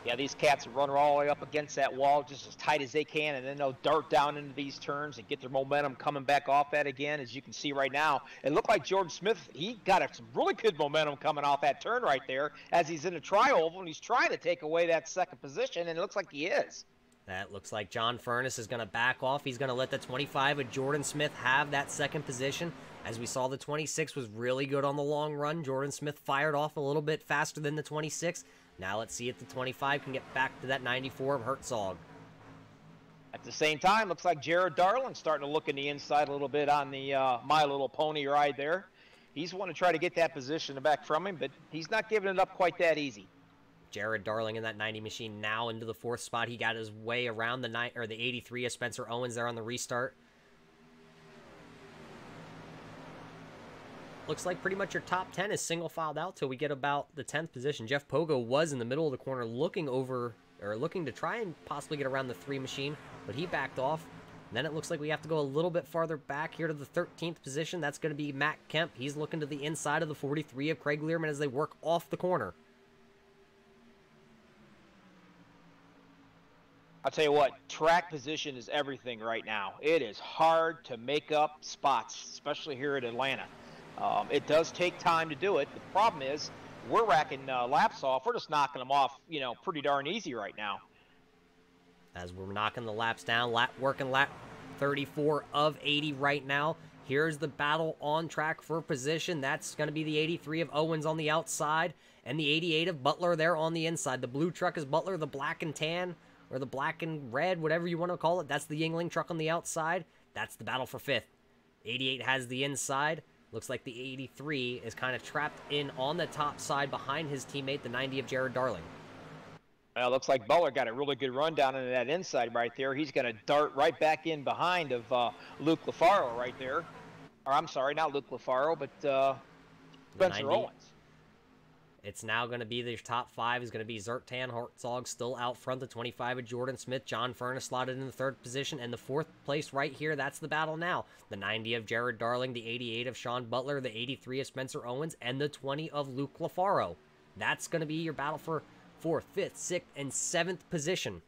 Yeah, these cats run all the way up against that wall just as tight as they can, and then they'll dart down into these turns and get their momentum coming back off that again. As you can see right now, it looked like Jordan Smith, he got some really good momentum coming off that turn right there as he's in a tri-oval, and he's trying to take away that second position, and it looks like he is. That looks like John Furness is going to back off. He's going to let the 25 of Jordan Smith have that second position. As we saw, the 26 was really good on the long run. Jordan Smith fired off a little bit faster than the 26. Now let's see if the 25 can get back to that 94 of Herzog. At the same time, looks like Jared Darling starting to look in the inside a little bit on the My Little Pony ride there. He's want to try to get that position back from him, but he's not giving it up quite that easy. Jared Darling in that 90 machine now into the 4th spot. He got his way around the 83 of Spencer Owens there on the restart. Looks like pretty much your top 10 is single filed out till we get about the 10th position. Jeff Pogo was in the middle of the corner looking to try and possibly get around the 3 machine, but he backed off. And then it looks like we have to go a little bit farther back here to the 13th position. That's going to be Matt Kemp. He's looking to the inside of the 43 of Craig Learman as they work off the corner. I'll tell you what, track position is everything right now. It is hard to make up spots, especially here at Atlanta. It does take time to do it. The problem is we're racking laps off. We're just knocking them off, pretty darn easy right now. As we're knocking the laps down, working lap 34 of 80 right now. Here's the battle on track for position. That's going to be the 83 of Owens on the outside and the 88 of Butler there on the inside. The blue truck is Butler, the black and tan, or the black and red, whatever you want to call it. That's the Yingling truck on the outside. That's the battle for 5th. 88 has the inside. Looks like the 83 is kind of trapped in on the top side behind his teammate, the 90 of Jared Darling. Well, looks like Butler got a really good run down into that inside right there. He's going to dart right back in behind of Luke Lafaro right there. Or I'm sorry, not Luke Lafaro, but Spencer Owens. It's now going to be the top 5 is going to be Zertan Hartzog still out front. The 25 of Jordan Smith. John Furness slotted in the 3rd position. And the 4th place right here, that's the battle now. The 90 of Jared Darling, the 88 of Sean Butler, the 83 of Spencer Owens, and the 20 of Luke Lafaro. That's going to be your battle for 4th, 5th, 6th, and 7th position.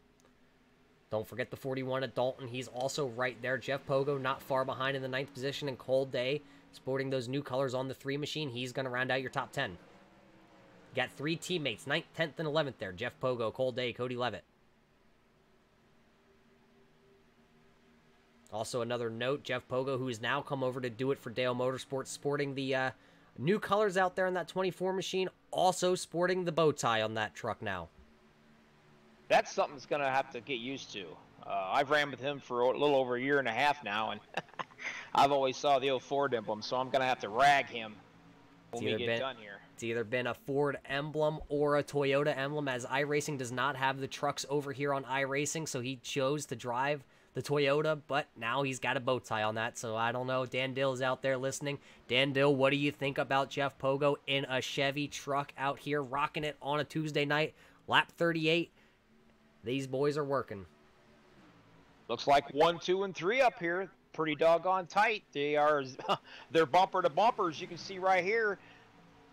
Don't forget the 41 of Dalton. He's also right there. Jeff Pogo not far behind in the 9th position. And Cold Day sporting those new colors on the 3 machine. He's going to round out your top 10. Got 3 teammates, 9th, 10th, and 11th there. Jeff Pogo, Cold Day, Cody Levitt. Also another note, Jeff Pogo, who has now come over to do it for Dale Motorsports, sporting the new colors out there on that 24 machine, also sporting the bow tie on that truck now. That's something that's going to have to get used to. I've ran with him for a little over a year and a half now, and I've always saw the old Ford emblem, so I'm going to have to rag him when we get done here. It's either been a Ford emblem or a Toyota emblem, as iRacing does not have the trucks over here on iRacing, so he chose to drive the Toyota, but now he's got a bow tie on that, so I don't know. Dan Dill is out there listening. Dan Dill, what do you think about Jeff Pogo in a Chevy truck out here rocking it on a Tuesday night? Lap 38. These boys are working. Looks like 1, 2, and 3 up here. Pretty doggone tight. They're bumper to bumper, as you can see right here.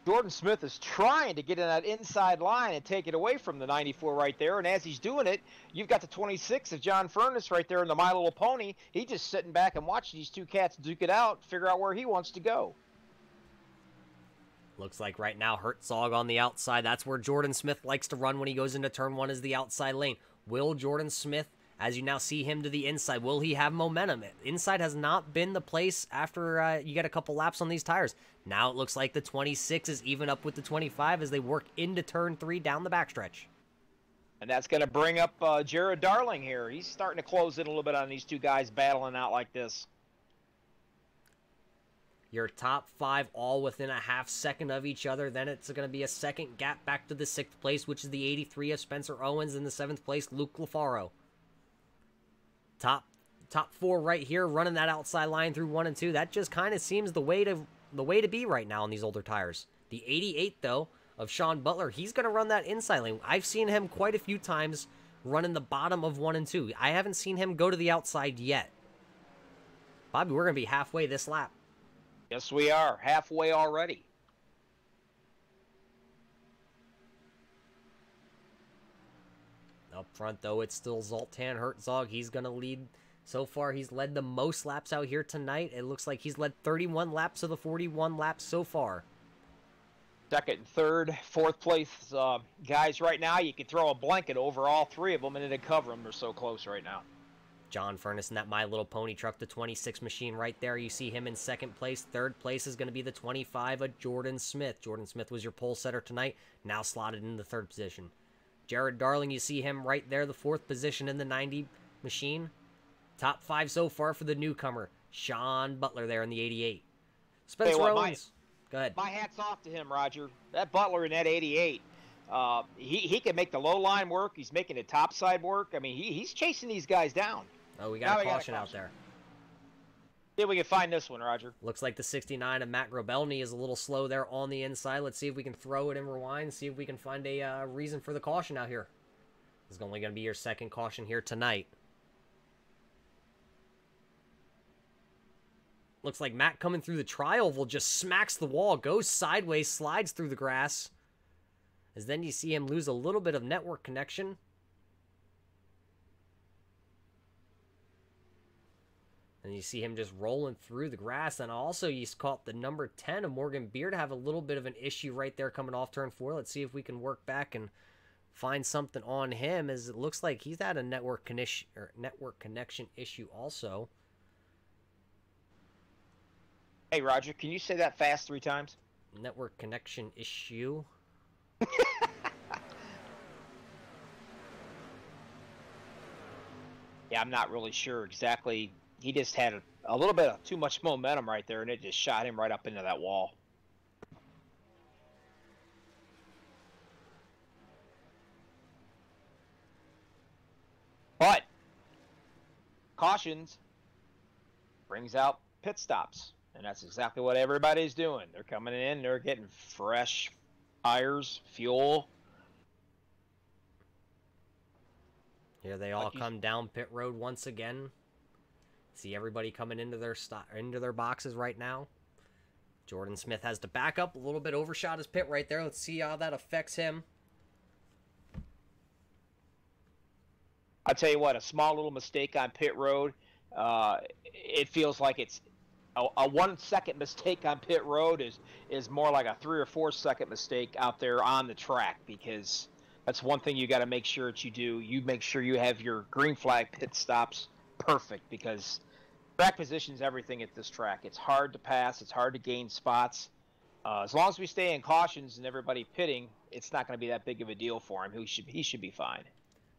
Jordan Smith is trying to get in that inside line and take it away from the 94 right there. And as he's doing it, you've got the 26 of John Furness right there in the My Little Pony. He's just sitting back and watching these 2 cats duke it out, figure out where he wants to go. Looks like right now Herzog on the outside. That's where Jordan Smith likes to run when he goes into turn 1, is the outside lane. Will Jordan Smith, as you now see him to the inside, will he have momentum? Inside has not been the place after you get a couple laps on these tires. Now it looks like the 26 is even up with the 25 as they work into turn 3 down the backstretch. And that's going to bring up Jared Darling here. He's starting to close in a little bit on these 2 guys battling out like this. Your top 5 all within a half second of each other. Then it's going to be a second gap back to the 6th place, which is the 83 of Spencer Owens, and the 7th place, Luke Lafaro. Top 4 right here, running that outside line through 1 and 2. That just kind of seems the way to be right now on these older tires. The 88 though of Sean Butler, he's going to run that inside lane. I've seen him quite a few times running the bottom of 1 and 2. I haven't seen him go to the outside yet. Bobby, we're going to be halfway this lap. Yes, we are. Halfway already. Up front, though, it's still Zoltan Herzog. He's going to lead. So far, he's led the most laps out here tonight. It looks like he's led 31 laps of the 41 laps so far. 2nd and 3rd, 4th place guys right now. You could throw a blanket over all 3 of them and it'd cover them. They're so close right now. John Furness in that My Little Pony truck, the 26 machine right there. You see him in 2nd place. 3rd place is going to be the 25 of Jordan Smith. Jordan Smith was your pole setter tonight, now slotted in the 3rd position. Jared Darling, you see him right there, the 4th position in the 90 machine. Top 5 so far for the newcomer, Sean Butler there in the 88. Spencer Owens, go ahead. My hat's off to him, Roger. That Butler in that 88, he can make the low line work. He's making the top side work. I mean, he's chasing these guys down. Oh, we got a caution out there. See if we can find this one, Roger. Looks like the 69 of Matt Grobelny is a little slow there on the inside. Let's see if we can throw it and rewind, see if we can find a reason for the caution out here. This is only going to be your 2nd caution here tonight. Looks like Matt coming through the tri-oval just smacks the wall, goes sideways, slides through the grass. As then you see him lose a little bit of network connection. And you see him just rolling through the grass. And also you caught the number 10 of Morgan Beard have a little bit of an issue right there coming off turn 4. Let's see if we can work back and find something on him, as it looks like he's had a network connection issue also. Hey, Roger, can you say that fast 3 times? Network connection issue. Yeah, I'm not really sure exactly. He just had a little bit of too much momentum right there, and it just shot him right up into that wall. But cautions brings out pit stops, and that's exactly what everybody's doing. They're coming in, they're getting fresh tires, fuel. Here they all come down pit road once again. See everybody coming into their boxes right now. Jordan Smith has to back up a little bit, overshot his pit right there. Let's see how that affects him. I'll tell you what, a small little mistake on pit road, it feels like it's a 1 second mistake on pit road is more like a 3 or 4 second mistake out there on the track, because that's one thing you got to make sure that you do. You make sure you have your green flag pit stops perfect, because track position's everything at this track. It's hard to pass. It's hard to gain spots. As long as we stay in cautions and everybody pitting, it's not going to be that big of a deal for him. He should be fine.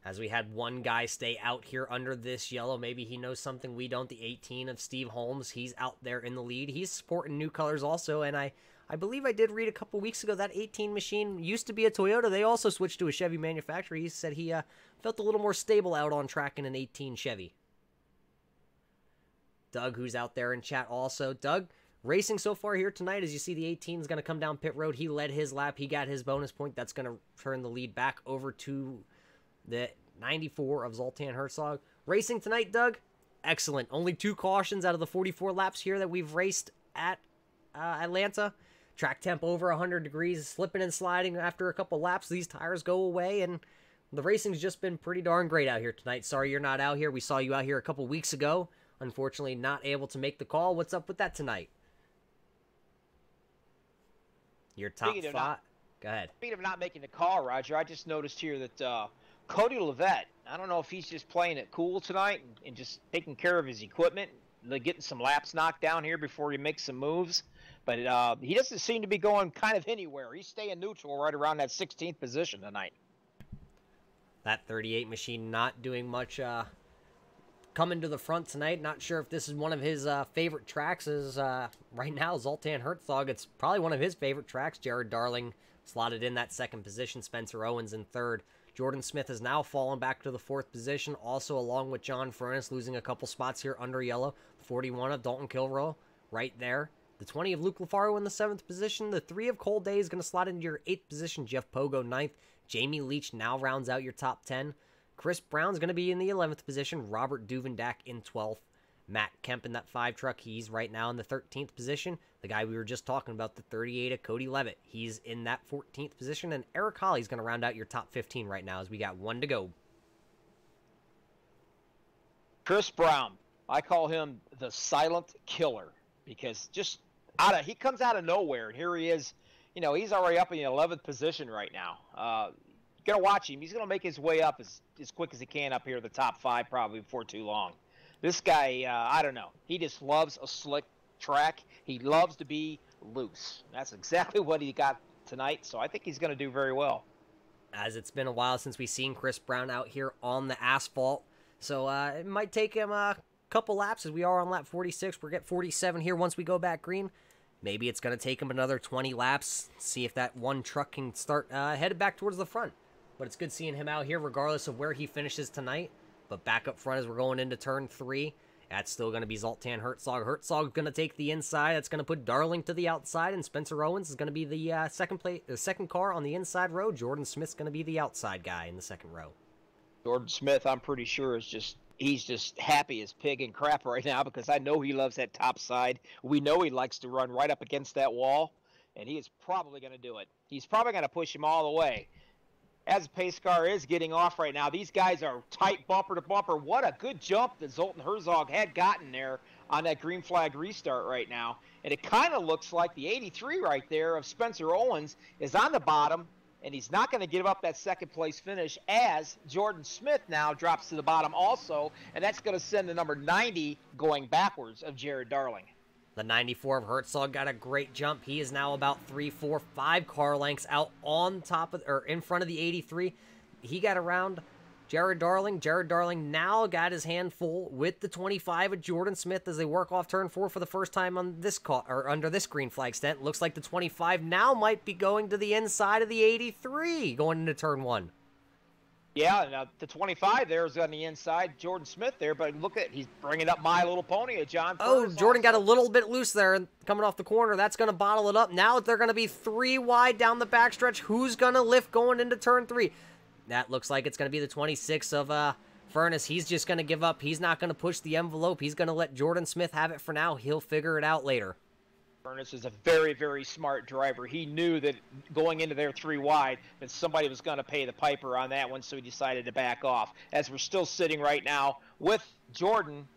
As we had one guy stay out here under this yellow, maybe he knows something we don't. The 18 of Steve Holmes, he's out there in the lead. He's sporting new colors also, and I believe I did read a couple weeks ago that 18 machine used to be a Toyota. They also switched to a Chevy manufacturer. He said he felt a little more stable out on track in an 18 Chevy. Doug, who's out there in chat also. Doug, racing so far here tonight, as you see the 18 is going to come down pit road. He led his lap. He got his bonus point. That's going to turn the lead back over to the 94 of Zoltan Herzog. Racing tonight, Doug, excellent. Only 2 cautions out of the 44 laps here that we've raced at Atlanta. Track temp over 100 degrees, slipping and sliding after a couple laps. These tires go away, and the racing's just been pretty darn great out here tonight. Sorry you're not out here. We saw you out here a couple weeks ago. Unfortunately, not able to make the call. What's up with that tonight? Your top 5. Go ahead. Speaking of not making the call, Roger, I just noticed here that Cody Levette, I don't know if he's just playing it cool tonight and just taking care of his equipment, getting some laps knocked down here before he makes some moves. But he doesn't seem to be going kind of anywhere. He's staying neutral right around that 16th position tonight. That 38 machine not doing much coming to the front tonight. Not sure if this is one of his favorite tracks. Is right now Zoltan Herzog. It's probably one of his favorite tracks. Jared Darling slotted in that 2nd position. Spencer Owens in 3rd. Jordan Smith has now fallen back to the 4th position, also along with John Furness, losing a couple spots here under yellow. 41 of Dalton Kilroy right there. The 20 of Luke Lafaro in the 7th position. The 3 of Cole Day is going to slot into your 8th position. Jeff Pogo 9th. Jamie Leach now rounds out your top 10. Chris Brown's going to be in the 11th position. Robert Duvendak in 12th. Matt Kemp in that 5 truck. He's right now in the 13th position. The guy we were just talking about, the 38 of Cody Levitt. He's in that 14th position. And Eric Hawley's going to round out your top 15 right now as we got 1 to go. Chris Brown, I call him the silent killer, because just he comes out of nowhere, and here he is. You know, he's already up in the 11th position right now. Gonna watch him. He's gonna make his way up as quick as he can up here, the top 5 probably before too long. This guy, I don't know. He just loves a slick track. He loves to be loose. That's exactly what he got tonight. So I think he's gonna do very well. As it's been a while since we've seen Chris Brown out here on the asphalt, so it might take him a couple laps, as we are on lap 46. We're at 47 here once we go back green. Maybe it's going to take him another 20 laps, see if that one truck can start headed back towards the front. But it's good seeing him out here regardless of where he finishes tonight. But back up front as we're going into turn 3, that's still going to be Zoltan Herzog. Herzog's going to take the inside. That's going to put Darling to the outside, and Spencer Owens is going to be the second car on the inside row. Jordan Smith's going to be the outside guy in the 2nd row. Jordan Smith, I'm pretty sure, he's just happy as pig and crap right now, because I know he loves that top side. We know he likes to run right up against that wall, and he is probably going to do it. He's probably going to push him all the way. As the pace car is getting off right now, these guys are tight bumper to bumper. What a good jump that Zoltan Herzog had gotten there on that green flag restart right now. And it kind of looks like the 83 right there of Spencer Owens is on the bottom, and he's not going to give up that 2nd place finish, as Jordan Smith now drops to the bottom also, and that's going to send the number 90 going backwards of Jared Darling. The 94 of Herzog got a great jump. He is now about 3, 4, 5 car lengths out on top of, or in front of the 83. He got around Jared Darling. Jared Darling now got his hand full with the 25 of Jordan Smith as they work off turn 4 for the first time on this car, or under this green flag stent. Looks like the 25 now might be going to the inside of the 83 going into turn 1. Yeah, now the 25 there is on the inside. Jordan Smith there, but look at, he's bringing up My Little Pony, John. Oh, Jordan got a little bit loose there and coming off the corner. That's going to bottle it up. Now they're going to be 3 wide down the backstretch. Who's going to lift going into turn 3? That looks like it's going to be the 26 of Furness. He's just going to give up. He's not going to push the envelope. He's going to let Jordan Smith have it for now. He'll figure it out later. Furness is a very, very smart driver. He knew that going into their 3 wide that somebody was going to pay the piper on that one, so he decided to back off. As we're still sitting right now with Jordan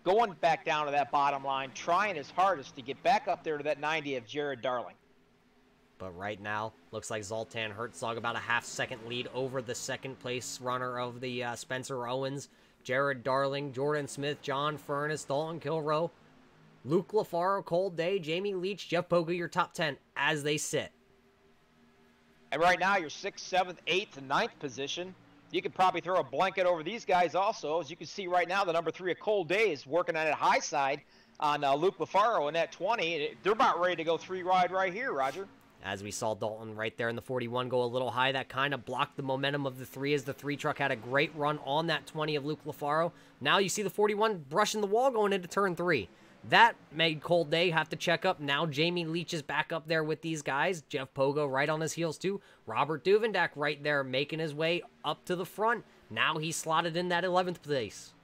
going back down to that bottom line, trying his hardest to get back up there to that 90 of Jared Darling. But right now, looks like Zoltan Herzog about a half-second lead over the second-place runner of the Spencer Owens. Jared Darling, Jordan Smith, John Furness, Dalton Kilroe, Luke LaFaro, Cole Day, Jamie Leach, Jeff Boga, your top 10 as they sit. And right now, your 6th, 7th, 8th, and 9th position. You could probably throw a blanket over these guys also. As you can see right now, the number 3 of Cole Day is working on that high side on Luke LaFaro in that 20. They're about ready to go 3 wide right here, Roger. As we saw Dalton right there in the 41 go a little high, that kind of blocked the momentum of the 3 as the 3 truck had a great run on that 20 of Luke LaFaro. Now you see the 41 brushing the wall going into turn 3. That made Cole Day have to check up. Now Jamie Leach is back up there with these guys. Jeff Pogo right on his heels too. Robert Duvendak right there making his way up to the front. Now he's slotted in that 11th place.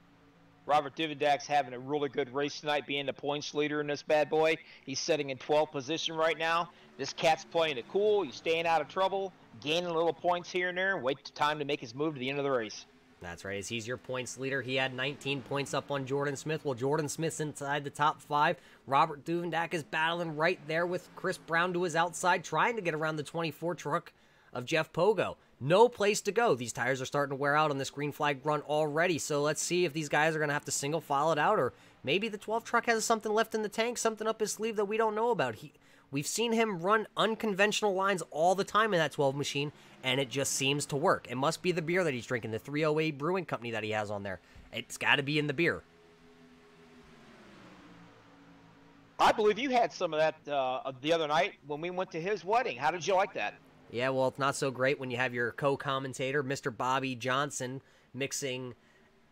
Robert Divendak's having a really good race tonight, being the points leader in this bad boy. He's sitting in 12th position right now. This cat's playing it cool. He's staying out of trouble, gaining little points here and there, and wait time to make his move to the end of the race. That's right. As he's your points leader, he had 19 points up on Jordan Smith. Well, Jordan Smith's inside the top 5. Robert Duvendak is battling right there with Chris Brown to his outside, trying to get around the 24 truck of Jeff Pogo. No place to go. These tires are starting to wear out on this green flag run already, so let's see if these guys are going to have to single file it out, or maybe the 12 truck has something left in the tank, something up his sleeve that we don't know about. We've seen him run unconventional lines all the time in that 12 machine, and it just seems to work. It must be the beer that he's drinking, the 308 Brewing Company that he has on there. It's got to be in the beer. I believe you had some of that the other night when we went to his wedding. How did you like that? Yeah, well, it's not so great when you have your co-commentator, Mr. Bobby Johnson, mixing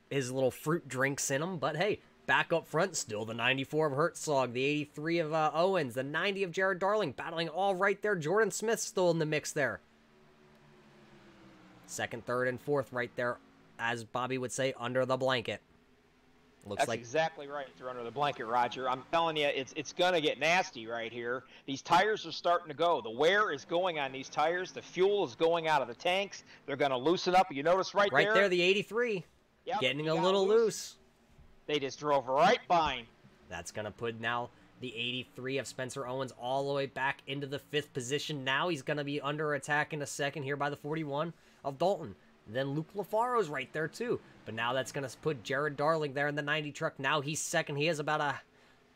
his little fruit drinks in them. But hey, back up front, still the 94 of Herzog, the 83 of Owens, the 90 of Jared Darling, battling all right there. Jordan Smith still in the mix there. Second, third, and fourth right there, as Bobby would say, under the blanket. That's exactly right. They're under the blanket, Roger. I'm telling you, it's going to get nasty right here. These tires are starting to go. The wear is going on these tires. The fuel is going out of the tanks. They're going to loosen up. You notice right there? Right there, the 83. Yep, getting a little loose. They just drove right by him. That's going to put now the 83 of Spencer Owens all the way back into the 5th position. Now he's going to be under attack in a second here by the 41 of Dalton. Then Luke LaFaro's right there too. But now that's going to put Jared Darling there in the 90 truck. Now he's second. He has about a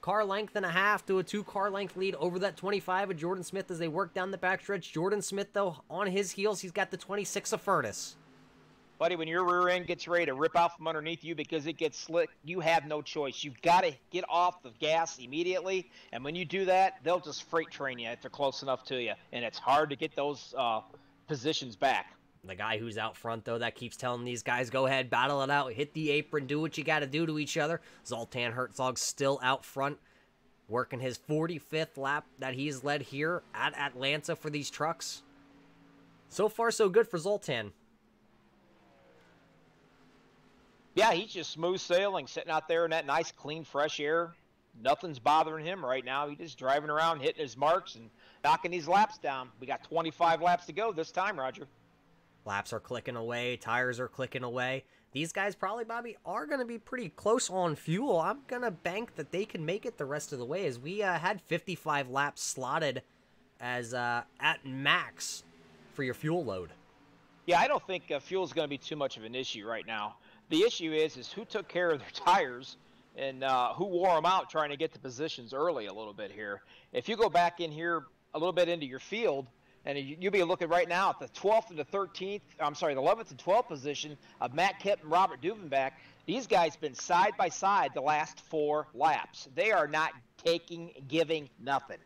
car length and a half to a 2-car length lead over that 25 of Jordan Smith as they work down the backstretch. Jordan Smith, though, on his heels, he's got the 26 of Furness. Buddy, when your rear end gets ready to rip out from underneath you because it gets slick, you have no choice. You've got to get off the gas immediately. And when you do that, they'll just freight train you if they're close enough to you. And it's hard to get those positions back. The guy who's out front, though, that keeps telling these guys, go ahead, battle it out, hit the apron, do what you got to do to each other. Zoltan Herzog still out front, working his 45th lap that he's led here at Atlanta for these trucks. So far, so good for Zoltan. Yeah, he's just smooth sailing, sitting out there in that nice, clean, fresh air. Nothing's bothering him right now. He's just driving around, hitting his marks, and knocking these laps down. We got 25 laps to go this time, Roger. Laps are clicking away. Tires are clicking away. These guys probably, Bobby, are going to be pretty close on fuel. I'm going to bank that they can make it the rest of the way, as we had 55 laps slotted as at max for your fuel load. Yeah, I don't think fuel's going to be too much of an issue right now. The issue is who took care of their tires and who wore them out trying to get the positions early a little bit here. If you go back in here a little bit into your field, and you'll be looking right now at the 12th and the 13th, I'm sorry, the 11th and 12th position of Matt Kemp and Robert Duvenbach. These guys been side by side the last 4 laps. They are not giving nothing.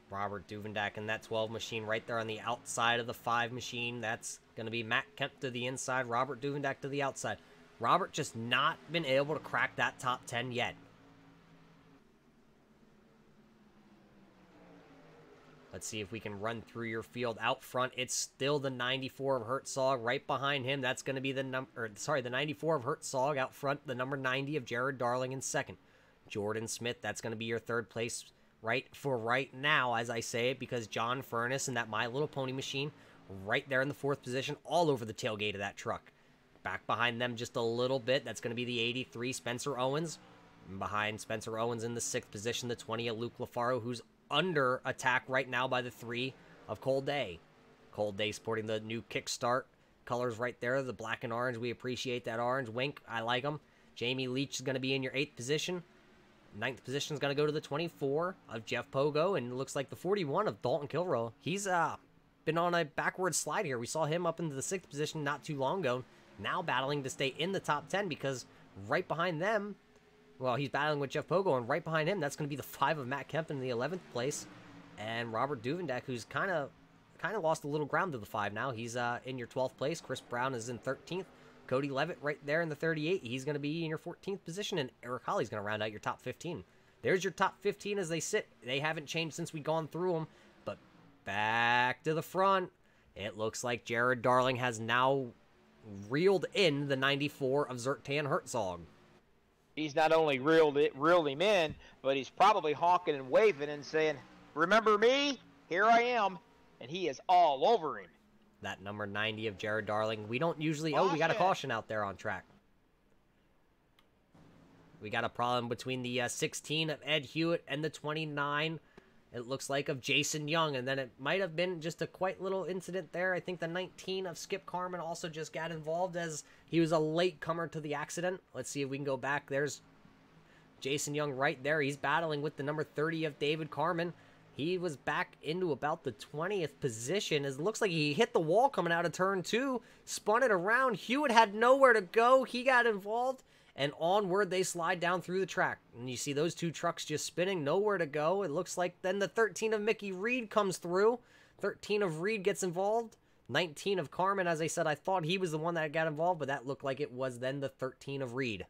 Robert Duvenbach in that 12 machine right there on the outside of the 5 machine. That's going to be Matt Kemp to the inside, Robert Duvenbach to the outside. Robert just not been able to crack that top 10 yet. Let's see if we can run through your field. Out front, it's still the 94 of Herzog. Right behind him, that's going to be the the 94 of Herzog. Out front, the number 90 of Jared Darling in second. Jordan Smith, that's going to be your third place right now, as I say it, because John Furness and that My Little Pony machine right there in the 4th position, all over the tailgate of that truck. Back behind them just a little bit, that's going to be the 83, Spencer Owens. And behind Spencer Owens in the 6th position, the 20 of Luke LaFaro, who's under attack right now by the 3 of Cole Day. Cole Day sporting the new Kickstart colors right there, the black and orange. We appreciate that orange. Wink, I like them. Jamie Leach is going to be in your 8th position. 9th position is going to go to the 24 of Jeff Pogo, and it looks like the 41 of Dalton Kilroy. He's been on a backward slide here. We saw him up into the 6th position not too long ago, now battling to stay in the top 10 because right behind them, well, he's battling with Jeff Pogo, and right behind him, that's going to be the 5 of Matt Kemp in the 11th place, and Robert Duvenbach, who's kind of lost a little ground to the 5 now. He's in your 12th place. Chris Brown is in 13th. Cody Levitt right there in the 38. He's going to be in your 14th position, and Eric Holly's going to round out your top 15. There's your top 15 as they sit. They haven't changed since we've gone through them, but back to the front, it looks like Jared Darling has now reeled in the 94 of Zertan Herzog. He's not only reeled him in, but he's probably honking and waving and saying, "Remember me? Here I am." And he is all over him. That number 90 of Jared Darling. We don't usually... Oh, we got a caution out there on track. We got a problem between the 16 of Ed Hewitt and the 29, it looks like, of Jason Young. And then it might have been just a quite little incident there. I think the 19 of Skip Carmen also just got involved as he was a late comer to the accident. Let's see if we can go back. There's Jason Young right there. He's battling with the number 30 of David Carmen. He was back into about the 20th position. It looks like he hit the wall coming out of turn 2, spun it around. Hewitt had nowhere to go. He got involved, and onward they slide down through the track. And you see those 2 trucks just spinning, nowhere to go. It looks like then the 13 of Mickey Reed comes through. 13 of Reed gets involved. 19 of Carmen, as I said, I thought he was the one that got involved, but that looked like it was then the 13 of Reed.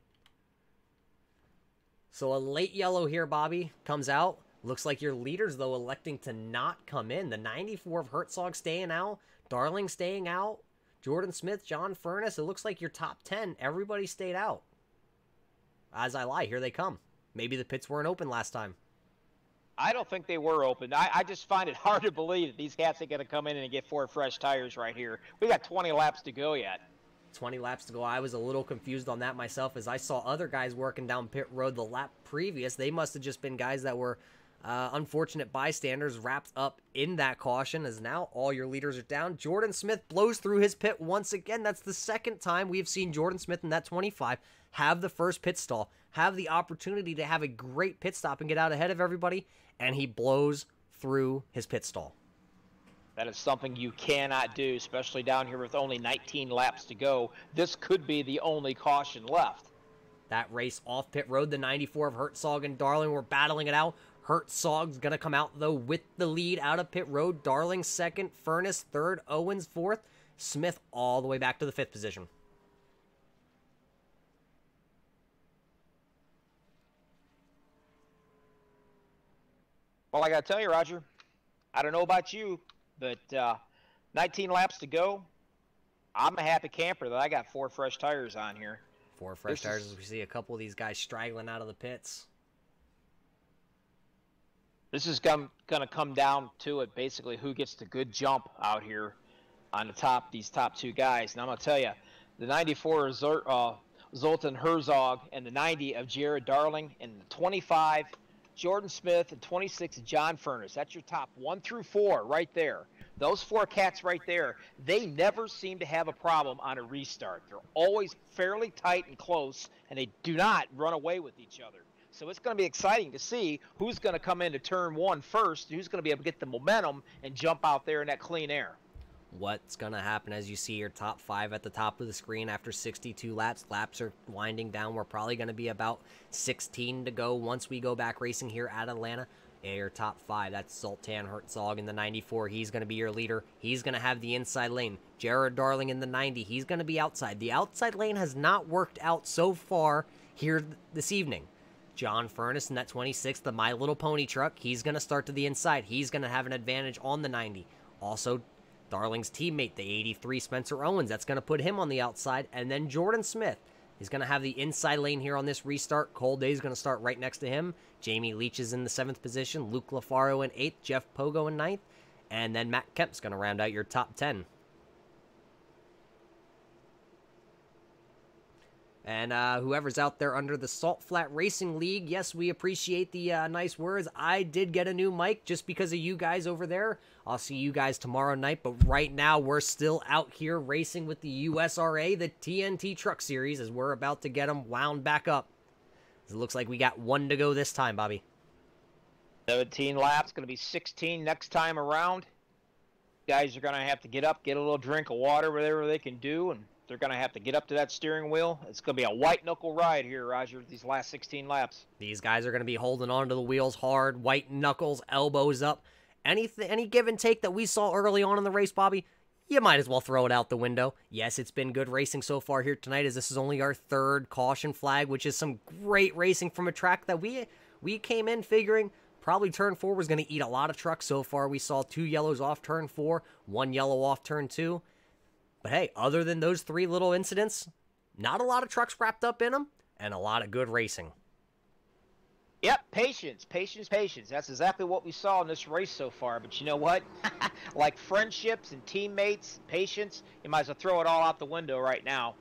So a late yellow here, Bobby, comes out. Looks like your leaders, though, electing to not come in. The 94 of Herzog staying out. Darling staying out. Jordan Smith, John Furness. It looks like your top 10. Everybody stayed out. As I lie, here they come. Maybe the pits weren't open last time. I don't think they were open. I just find it hard to believe that these cats are going to come in and get 4 fresh tires right here. We got 20 laps to go yet. 20 laps to go. I was a little confused on that myself as I saw other guys working down pit road the lap previous. They must have just been guys that were unfortunate bystanders wrapped up in that caution, as now all your leaders are down. Jordan Smith blows through his pit once again. That's the second time we have seen Jordan Smith in that 25 have the first pit stall, have the opportunity to have a great pit stop and get out ahead of everybody, and he blows through his pit stall. That is something you cannot do, especially down here with only 19 laps to go. This could be the only caution left. That race off pit road, the 94 of Herzog and Darling were battling it out. Herzog's going to come out, though, with the lead out of pit road. Darling second, Furness third, Owens fourth, Smith all the way back to the 5th position. Well, I got to tell you, Roger, I don't know about you, but 19 laps to go. I'm a happy camper that I got 4 fresh tires on here. 4 fresh tires as we see a couple of these guys straggling out of the pits. This is going to come down to it, basically, who gets the good jump out here on the top, these top 2 guys. And I'm going to tell you, the 94 of Zoltan Herzog and the 90 of Jared Darling and the 25 Jordan Smith, and 26 John Furness. That's your top 1 through 4 right there. Those 4 cats right there, they never seem to have a problem on a restart. They're always fairly tight and close, and they do not run away with each other. So it's going to be exciting to see who's going to come into turn 1 first, who's going to be able to get the momentum and jump out there in that clean air. What's going to happen as you see your top 5 at the top of the screen after 62 laps. Laps are winding down. We're probably going to be about 16 to go once we go back racing here at Atlanta. Your top 5, that's Zoltan Herzog in the 94. He's going to be your leader. He's going to have the inside lane. Jared Darling in the 90. He's going to be outside. The outside lane has not worked out so far here this evening. John Furness in that 26, the My Little Pony truck. He's going to start to the inside. He's going to have an advantage on the 90. Also, Darling's teammate, the 83, Spencer Owens. That's going to put him on the outside. And then Jordan Smith is going to have the inside lane here on this restart. Cole Day is going to start right next to him. Jamie Leach is in the 7th position. Luke LaFaro in 8th. Jeff Pogo in 9th. And then Matt Kemp's going to round out your top 10. And whoever's out there under the Salt Flat Racing League, yes, we appreciate the nice words. I did get a new mic just because of you guys over there. I'll see you guys tomorrow night, but right now we're still out here racing with the USRA, the TNT Truck Series, as we're about to get them wound back up. It looks like we got 1 to go this time, Bobby. 17 laps, going to be 16 next time around. Guys are going to have to get up, get a little drink of water, whatever they can do, and they're going to have to get up to that steering wheel. It's going to be a white-knuckle ride here, Roger, these last 16 laps. These guys are going to be holding onto the wheels hard, white knuckles, elbows up. Any give and take that we saw early on in the race, Bobby, you might as well throw it out the window. Yes, it's been good racing so far here tonight, as this is only our 3rd caution flag, which is some great racing from a track that we came in figuring probably turn 4 was going to eat a lot of trucks. So far, we saw 2 yellows off turn 4, 1 yellow off turn 2. But hey, other than those 3 little incidents, not a lot of trucks wrapped up in them, and a lot of good racing. Yep, patience, patience, patience. That's exactly what we saw in this race so far. But you know what? Like friendships and teammates, patience, you might as well throw it all out the window right now.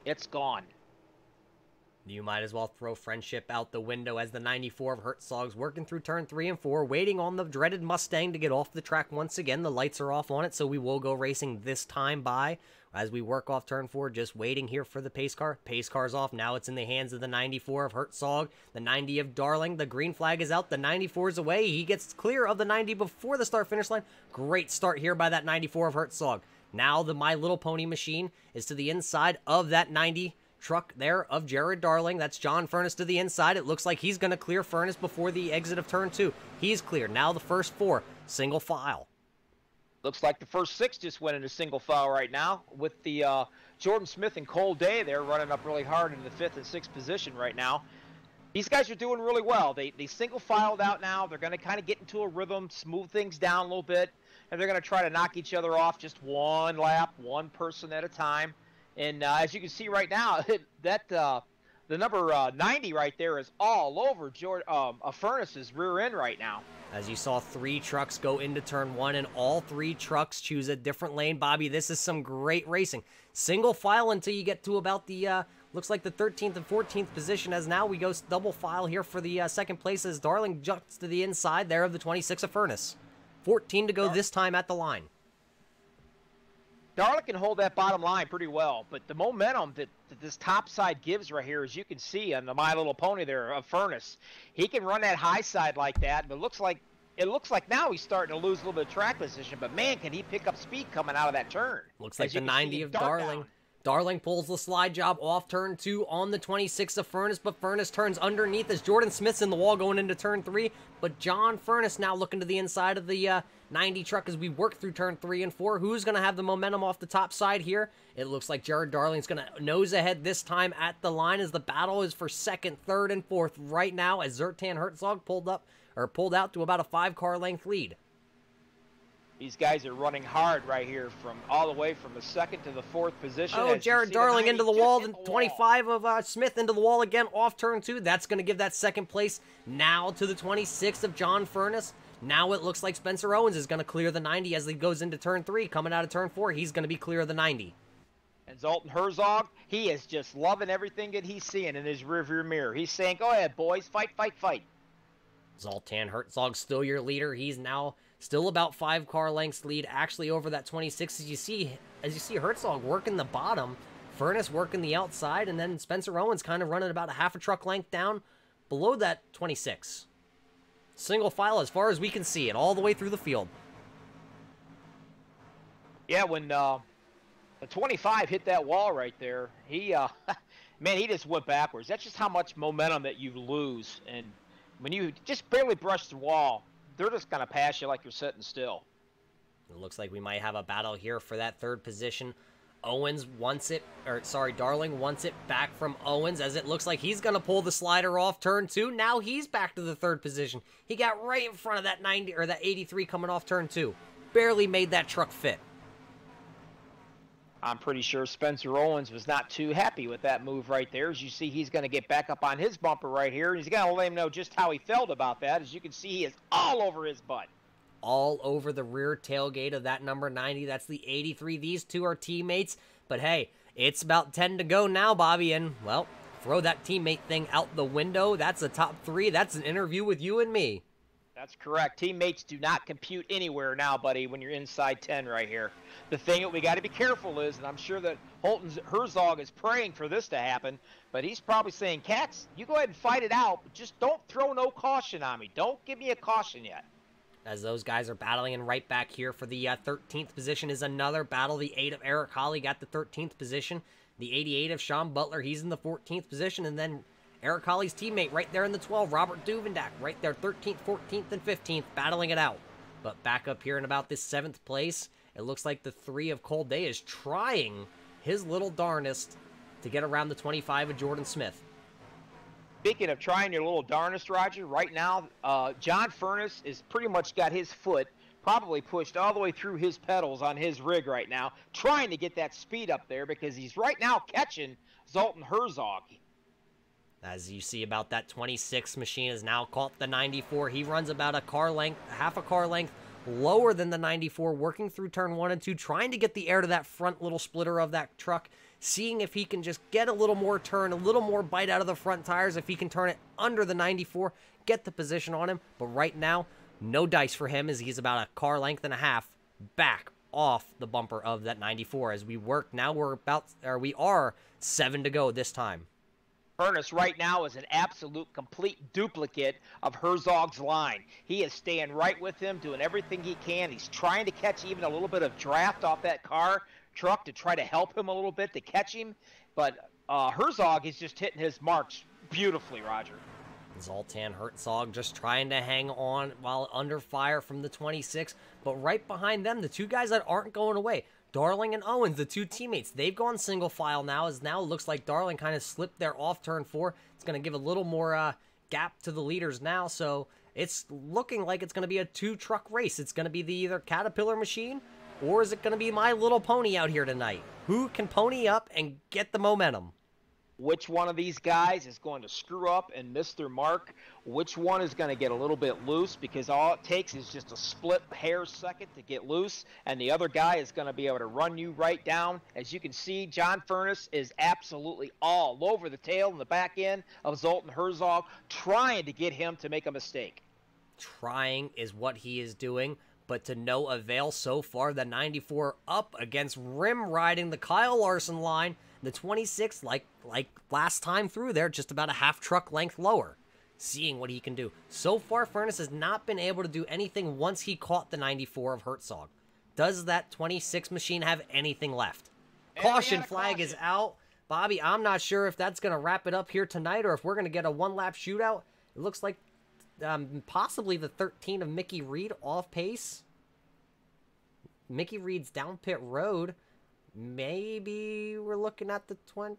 It's gone. You might as well throw friendship out the window as the 94 of Herzog's working through turn 3 and 4, waiting on the dreaded Mustang to get off the track once again. The lights are off on it, so we will go racing this time by as we work off turn 4, just waiting here for the pace car. Pace car's off. Now it's in the hands of the 94 of Herzog, the 90 of Darling. The green flag is out. The 94 is away. He gets clear of the 90 before the start-finish line. Great start here by that 94 of Herzog. Now the My Little Pony machine is to the inside of that 90 truck there of Jared Darling. That's John Furness to the inside. It looks like he's going to clear Furness before the exit of turn 2. He's cleared. Now the first 4, single file. Looks like the first 6 just went into single file right now with the Jordan Smith and Cole Day. They're running up really hard in the 5th and 6th position right now. These guys are doing really well. They single filed out now. They're going to kind of get into a rhythm, smooth things down a little bit, and they're going to try to knock each other off just 1 lap, 1 person at a time. And as you can see right now, the number 90 right there is all over Furness's rear end right now. As you saw 3 trucks go into turn 1, and all 3 trucks choose a different lane. Bobby, this is some great racing. Single file until you get to about the, looks like the 13th and 14th position, as now we go double file here for the 2nd place as Darling jumps to the inside there of the 26 of Furness. 14 to go this time at the line. Darling can hold that bottom line pretty well, but the momentum that this top side gives right here, as you can see on the My Little Pony there of Furness, he can run that high side like that, but it looks like now he's starting to lose a little bit of track position, but man, can he pick up speed coming out of that turn. Looks like the 90 of Darling. Darling pulls the slide job off turn 2 on the 26 of Furness, but Furness turns underneath as Jordan Smith's in the wall going into turn 3, but John Furness now looking to the inside of the 90 truck as we work through turn 3 and 4. Who's going to have the momentum off the top side here? It looks like Jared Darling's going to nose ahead this time at the line as the battle is for 2nd, 3rd, and 4th right now as Zoltan Herzog pulled out to about a 5-car length lead. These guys are running hard right here from all the way from the 2nd to the 4th position. Oh, Jared Darling into the wall. The 25 of Smith into the wall again off turn 2. That's going to give that 2nd place now to the 26 of John Furness. Now it looks like Spencer Owens is going to clear the 90 as he goes into turn 3. Coming out of turn 4, he's going to be clear of the 90. And Zoltan Herzog, he is just loving everything that he's seeing in his rearview mirror. He's saying, go ahead, boys, fight, fight, fight. Zoltan Herzog still your leader. He's now still about 5 car lengths lead, actually over that 26. As you see Herzog working the bottom, Furness working the outside, and then Spencer Owens kind of running about a half a truck length down below that 26. Single file as far as we can see it, all the way through the field. Yeah, when the 25 hit that wall right there, he, man, he just went backwards. That's just how much momentum that you lose. And when you just barely brush the wall, they're just going to pass you like you're sitting still. It looks like we might have a battle here for that 3rd position. Owens wants it, or sorry, Darling wants it back from Owens, as it looks like he's going to pull the slider off turn 2. Now he's back to the 3rd position. He got right in front of that 90 or that 83 coming off turn 2. Barely made that truck fit. I'm pretty sure Spencer Owens was not too happy with that move right there. As you see, he's going to get back up on his bumper right here. He's going to let him know just how he felt about that. As you can see, he is all over his butt. All over the rear tailgate of that number 90. That's the 83. These two are teammates. But hey, it's about 10 to go now, Bobby. And, well, throw that teammate thing out the window. That's a top 3. That's an interview with you and me. That's correct. Teammates do not compute anywhere now, buddy, when you're inside 10 right here. The thing that we got to be careful is, and I'm sure that Herzog is praying for this to happen, but he's probably saying, Katz, you go ahead and fight it out, but just don't throw no caution on me. Don't give me a caution yet. As those guys are battling, and right back here for the 13th position is another battle. The 8 of Eric Hawley got the 13th position. The 88 of Sean Butler, he's in the 14th position. And then Eric Hawley's teammate right there in the 12, Robert Duvendak, right there, 13th, 14th, and 15th, battling it out. But back up here in about this 7th place, it looks like the 3 of Cole Day is trying his little darnest to get around the 25 of Jordan Smith. Speaking of trying your little darnest, Roger, right now, John Furness is pretty much got his foot probably pushed all the way through his pedals on his rig right now, trying to get that speed up there because he's right now catching Zoltan Herzog. As you see, about that 26 machine has now caught the 94. He runs about a car length, half a car length lower than the 94, working through turn 1 and 2, trying to get the air to that front little splitter of that truck, seeing if he can just get a little more turn, a little more bite out of the front tires, if he can turn it under the 94, get the position on him. But right now, no dice for him, as he's about a car length and a half back off the bumper of that 94. As we work, now we are 7 to go this time. Furness right now is an absolute complete duplicate of Herzog's line. He is staying right with him, doing everything he can. He's trying to catch even a little bit of draft off that truck to try to help him a little bit to catch him. But Herzog is just hitting his marks beautifully, Roger. Zoltan Herzog just trying to hang on while under fire from the 26. But right behind them, the 2 guys that aren't going away, Darling and Owens, the 2 teammates, they've gone single file now, as now it looks like Darling kind of slipped there off turn 4. It's going to give a little more gap to the leaders now, so it's looking like it's going to be a 2-truck race. It's going to be the either Caterpillar machine, or is it going to be My Little Pony out here tonight? Who can pony up and get the momentum? Which one of these guys is going to screw up and miss their mark? Which one is going to get a little bit loose, because all it takes is just a split hair second to get loose, and the other guy is going to be able to run you right down. As you can see, John Furness is absolutely all over the tail and the back end of Zoltan Herzog, trying to get him to make a mistake. Trying is what he is doing, but to no avail so far. The 94 up against rim riding the Kyle Larson line. The 26, like last time through there, just about a half truck length lower. Seeing what he can do. So far, Furness has not been able to do anything once he caught the 94 of Herzog. Does that 26 machine have anything left? Caution flag is out. Bobby, I'm not sure if that's going to wrap it up here tonight, or if we're going to get a 1-lap shootout. It looks like possibly the 13 of Mickey Reed off pace. Mickey Reed's down pit road. Maybe we're looking at the 20.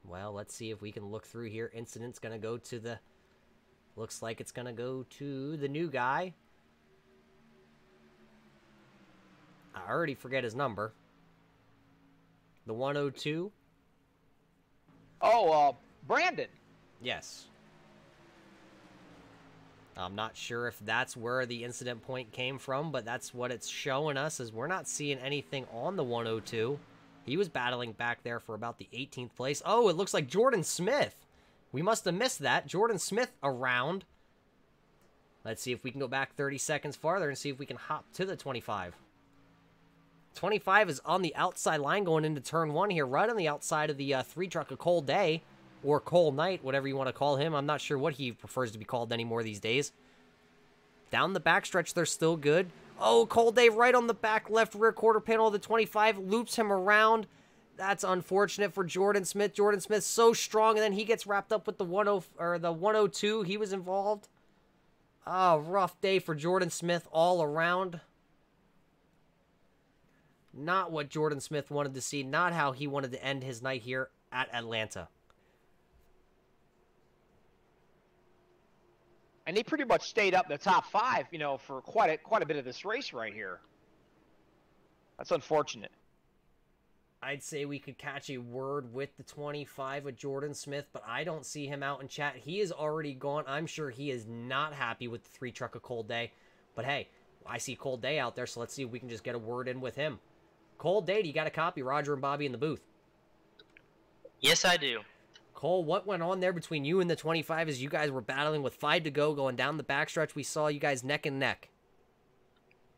Well, let's see if we can look through here. Incident's going to go to the... Looks like it's going to go to the new guy. I already forget his number. The 102. Oh, Brandon. Yes. I'm not sure if that's where the incident point came from, but that's what it's showing us, is we're not seeing anything on the 102. He was battling back there for about the 18th place. Oh, it looks like Jordan Smith We must have missed that. Jordan Smith around. Let's see if we can go back 30 seconds farther and see if we can hop to the 25. 25 is on the outside line going into turn 1 here, right on the outside of the 3 truck of Cole Day, or Cole Knight, whatever you want to call him. I'm not sure what he prefers to be called anymore these days. Down the backstretch, they're still good. Oh, Cole Day right on the back left rear quarter panel of the 25, loops him around. That's unfortunate for Jordan Smith. Jordan Smith's so strong, and then he gets wrapped up with the 102. He was involved. Oh, rough day for Jordan Smith all around. Not what Jordan Smith wanted to see. Not how he wanted to end his night here at Atlanta. And he pretty much stayed up in the top 5, for quite a bit of this race right here. That's unfortunate. I'd say we could catch a word with the 25 with Jordan Smith, but I don't see him out in chat. He is already gone. I'm sure he is not happy with the 3 truck of Cole Day. But hey, I see Cole Day out there, so let's see if we can just get a word in with him. Cole Day, do you got a copy? Roger and Bobby in the booth. Yes, I do. Cole, what went on there between you and the 25 as you guys were battling with 5 to go going down the backstretch? We saw you guys neck and neck.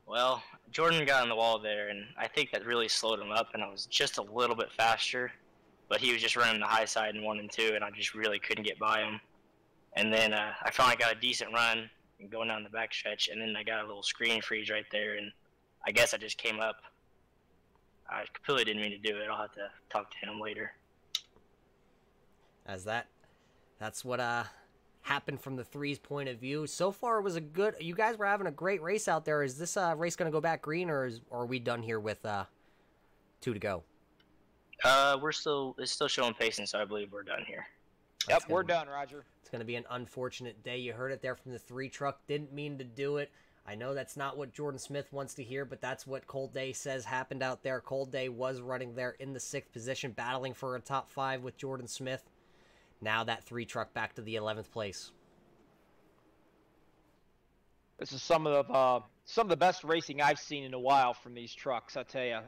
Well, Jordan got on the wall there, and I think that really slowed him up, and I was just a little bit faster. But he was just running the high side in 1 and 2, and I just really couldn't get by him. And then I finally got a decent run going down the backstretch, and then I got a little screen freeze right there, and I guess I just came up. I completely didn't mean to do it. I'll have to talk to him later. As that's what happened from the 3's point of view. So far, it was a good. You guys were having a great race out there. Is this race going to go back green, or are we done here with 2 to go? It's still showing pacing, so I believe we're done here. Yep, we're done, Roger. It's going to be an unfortunate day. You heard it there from the 3 truck. Didn't mean to do it. I know that's not what Jordan Smith wants to hear, but that's what Cole Day says happened out there. Cole Day was running there in the 6th position, battling for a top 5 with Jordan Smith. Now that 3 truck back to the 11th place. This is some of the best racing I've seen in a while from these trucks. I tell you,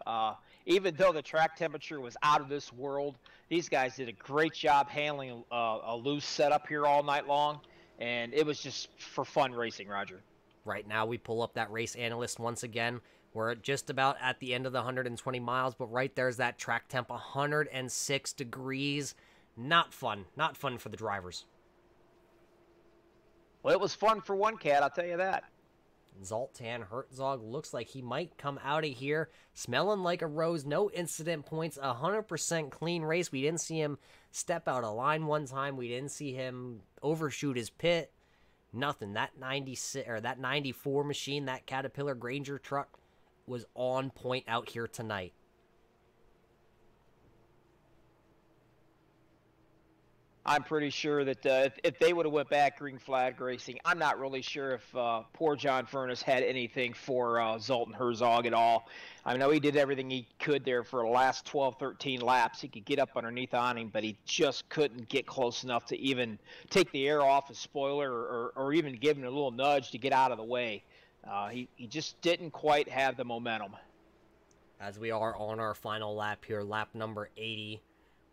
even though the track temperature was out of this world, these guys did a great job handling a loose setup here all night long, and it was just for fun racing, Roger. Right now, we pull up that race analyst once again. We're just about at the end of the 120 miles, but right there's that track temp, 106 degrees. Not fun. Not fun for the drivers. Well, it was fun for one cat, I'll tell you that. Zoltan Herzog looks like he might come out of here smelling like a rose. No incident points. 100% clean race. We didn't see him step out of line one time. We didn't see him overshoot his pit. Nothing. That 96 or that 94 machine, that Caterpillar Granger truck was on point out here tonight. I'm pretty sure that if they would have went back green flag racing, I'm not really sure if poor John Furness had anything for Zoltan Herzog at all. I know he did everything he could there for the last 12, 13 laps. He could get up underneath on him, but he just couldn't get close enough to even take the air off his spoiler or even give him a little nudge to get out of the way. He just didn't quite have the momentum. As we are on our final lap here, lap number 80.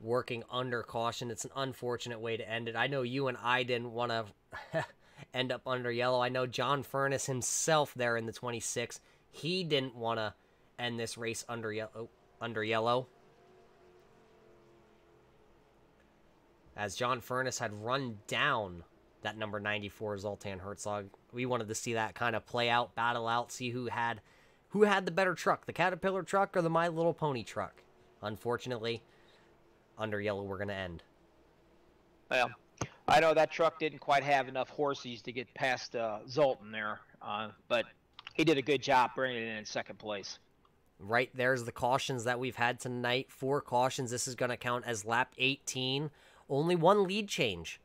Working under caution. It's an unfortunate way to end it. I know you and I didn't want to end up under yellow. I know John Furness himself there in the 26. He didn't want to end this race under yellow. As John Furness had run down that number 94 Zoltan Herzog. We wanted to see that kind of play out, battle out, see who had the better truck, the Caterpillar truck or the My Little Pony truck. Unfortunately, under yellow we're going to end. Well, I know that truck didn't quite have enough horses to get past Zoltan there, but he did a good job bringing it in second place. Right there's the cautions that we've had tonight. 4 cautions. This is going to count as lap 18. Only 1 lead change.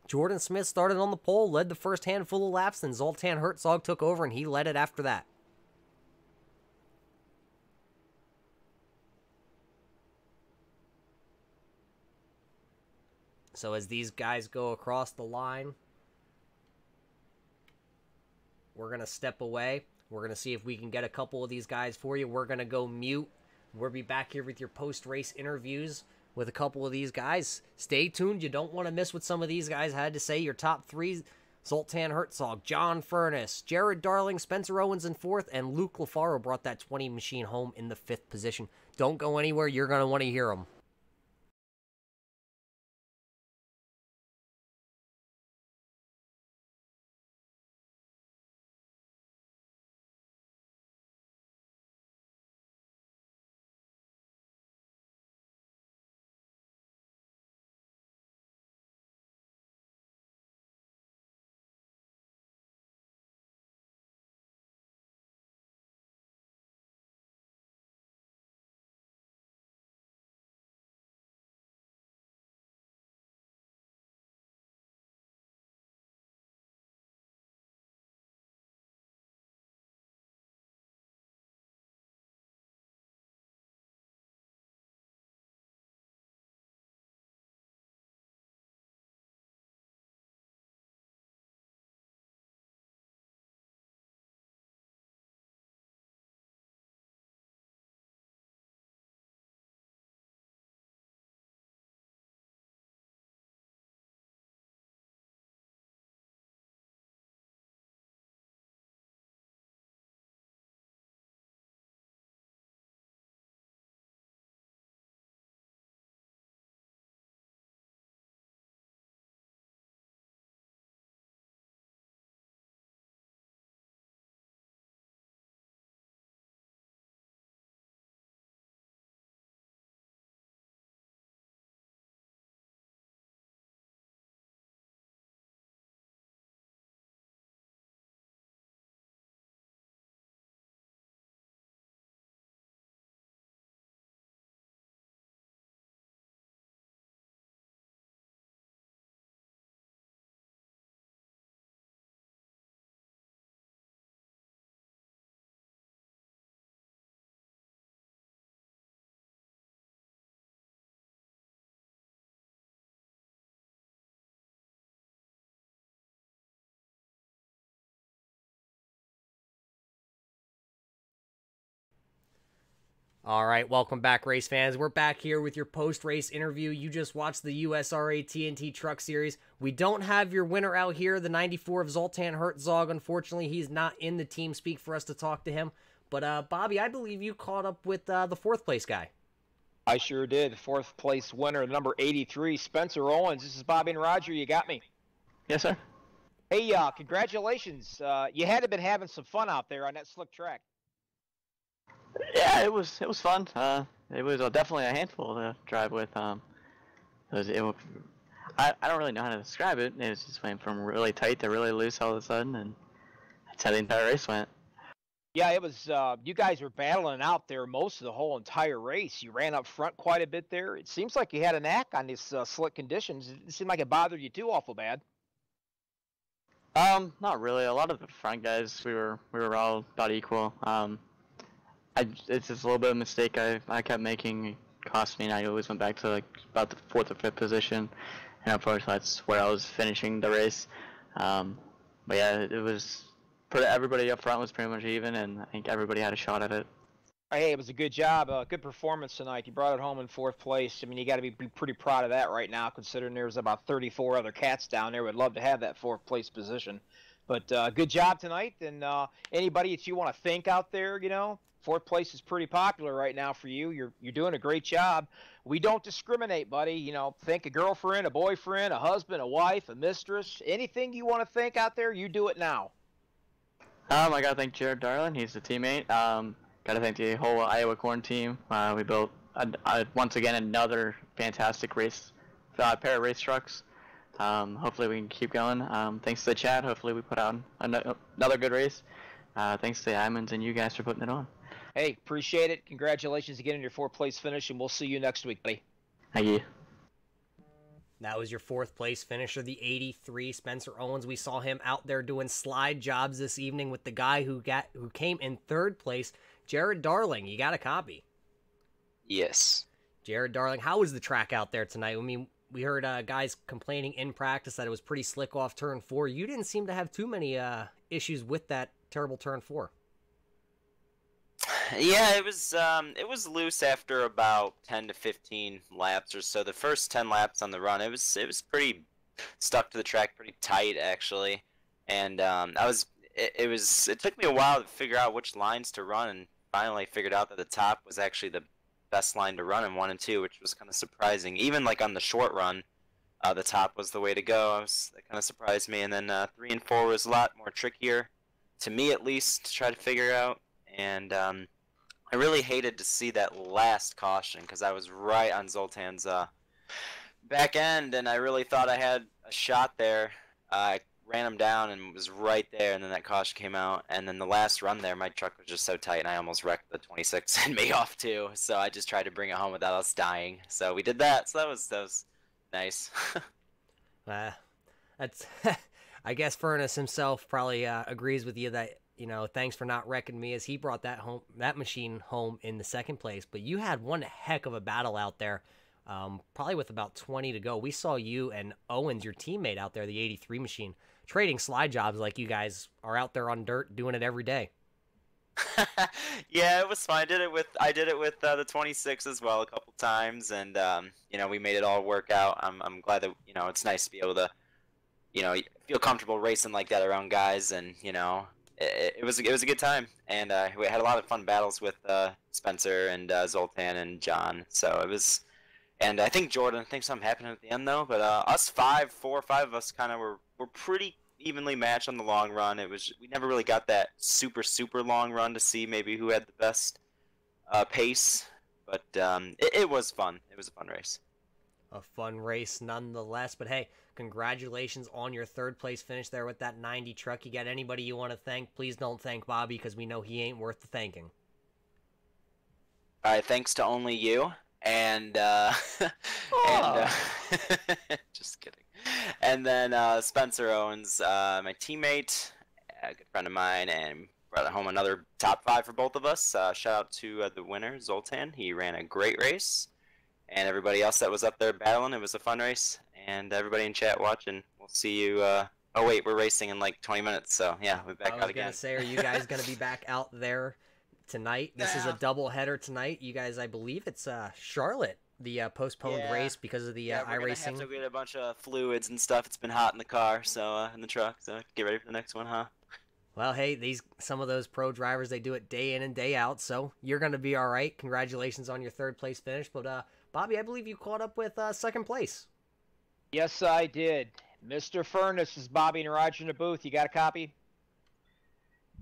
Jordan Smith started on the pole, led the first handful of laps, then Zoltan Herzog took over and he led it after that. So as these guys go across the line, we're going to step away. We're going to see if we can get a couple of these guys for you. We're going to go mute. We'll be back here with your post-race interviews with a couple of these guys. Stay tuned. You don't want to miss what some of these guys had to say. Your top three: Zoltan Herzog, John Furness, Jared Darling, Spencer Owens in 4th, and Luke LaFaro brought that 20 machine home in the 5th position. Don't go anywhere. You're going to want to hear them. All right, welcome back, race fans. We're back here with your post-race interview. You just watched the USRA TNT Truck Series. We don't have your winner out here, the 94 of Zoltan Herzog. Unfortunately, he's not in the team speak for us to talk to him. But, Bobby, I believe you caught up with the 4th place guy. I sure did. 4th place winner, number 83, Spencer Owens. This is Bobby and Roger. You got me? Yes, sir. Hey, congratulations. You had to have been having some fun out there on that slick track. Yeah, it was fun. It was definitely a handful to drive with. I don't really know how to describe it. It was just went from really tight to really loose all of a sudden, and that's how the entire race went. Yeah, it was. You guys were battling out there most of the whole entire race. You ran up front quite a bit there. It seems like you had a knack on these slick conditions. It didn't seem like it bothered you too awful bad. Not really. A lot of the front guys, we were all about equal. It's just a little bit of a mistake I kept making. It cost me, and I always went back to like about the 4th or 5th position, and unfortunately that's where I was finishing the race. But yeah, it was everybody up front was pretty much even, and I think everybody had a shot at it. Hey, it was a good job, good performance tonight. You brought it home in 4th place. I mean, you got to be pretty proud of that right now, considering there's about 34 other cats down there. Would love to have that 4th place position. But good job tonight, and anybody that you want to thank out there, 4th place is pretty popular right now for you. You're doing a great job. We don't discriminate, buddy. Thank a girlfriend, a boyfriend, a husband, a wife, a mistress. Anything you want to thank out there, you do it now. I gotta thank Jared Darling. He's the teammate. Gotta thank the whole Iowa Corn team. We built once again another fantastic pair of race trucks. Hopefully we can keep going. Thanks to the chat. Hopefully we put out another good race. Thanks to the Imans and you guys for putting it on. Hey, appreciate it. Congratulations again on your 4th place finish, and we'll see you next week, buddy. Thank you. That was your 4th place finisher, the 83, Spencer Owens. We saw him out there doing slide jobs this evening with the guy who came in 3rd place, Jared Darling. You got a copy? Yes. Jared Darling, how was the track out there tonight? I mean, we heard guys complaining in practice that it was pretty slick off turn 4. You didn't seem to have too many issues with that terrible turn 4. Yeah, it was loose after about 10 to 15 laps or so. The first 10 laps on the run, it was pretty stuck to the track, pretty tight actually. And it took me a while to figure out which lines to run, and finally figured out that the top was actually the best line to run in 1 and 2, which was kind of surprising. Even like on the short run, the top was the way to go. That kind of surprised me. And then 3 and 4 was a lot more trickier, to me at least, to try to figure out. And I really hated to see that last caution because I was right on Zoltan's back end, and I really thought I had a shot there. I ran him down and was right there, and then that caution came out. And then the last run there, my truck was just so tight, and I almost wrecked the 26 and me off too. So I just tried to bring it home without us dying. So we did that. So that was nice. That's I guess Furnace himself probably agrees with you that, you know, thanks for not wrecking me, as he brought that machine home in the second place. But you had one heck of a battle out there, probably with about 20 to go. We saw you and Owens, your teammate out there, the 83 machine, trading slide jobs like you guys are out there on dirt doing it every day. Yeah, it was fun. I did it with the 26 as well a couple times, and you know, we made it all work out. I'm glad that, you know, it's nice to be able to, you know, feel comfortable racing like that around guys, and you know, it was a good time, and we had a lot of fun battles with Spencer and Zoltan and John. So it was, and I think Jordan. I think something happened at the end though. But us 4 or 5 of us kind of were pretty evenly matched on the long run. We never really got that super long run to see maybe who had the best pace, but it was fun. It was a fun race. A fun race nonetheless. But hey, congratulations on your third place finish there with that 90 truck. You got anybody you want to thank? Please don't thank Bobby, because we know he ain't worth the thanking. All right, thanks to only you, and just kidding. And then Spencer Owens, my teammate, a good friend of mine, and brought home another top 5 for both of us. Shout out to the winner, Zoltan. He ran a great race. And everybody else that was up there battling, it was a fun race. And everybody in chat watching, we'll see you. Oh wait, we're racing in like 20 minutes, so yeah, we'll be back out again. I was gonna say, are you guys gonna be back out there tonight? This is a double header tonight. You guys, I believe it's Charlotte, the postponed race because of the iRacing. We're gonna have to get a bunch of fluids and stuff. It's been hot in the car, so in the truck. So get ready for the next one, huh? Well, hey, some of those pro drivers, they do it day in and day out, so you're gonna be all right. Congratulations on your third place finish, but Bobby, I believe you caught up with second place. Yes, I did. Mr. Furnace is Bobby and Roger in the booth. You got a copy?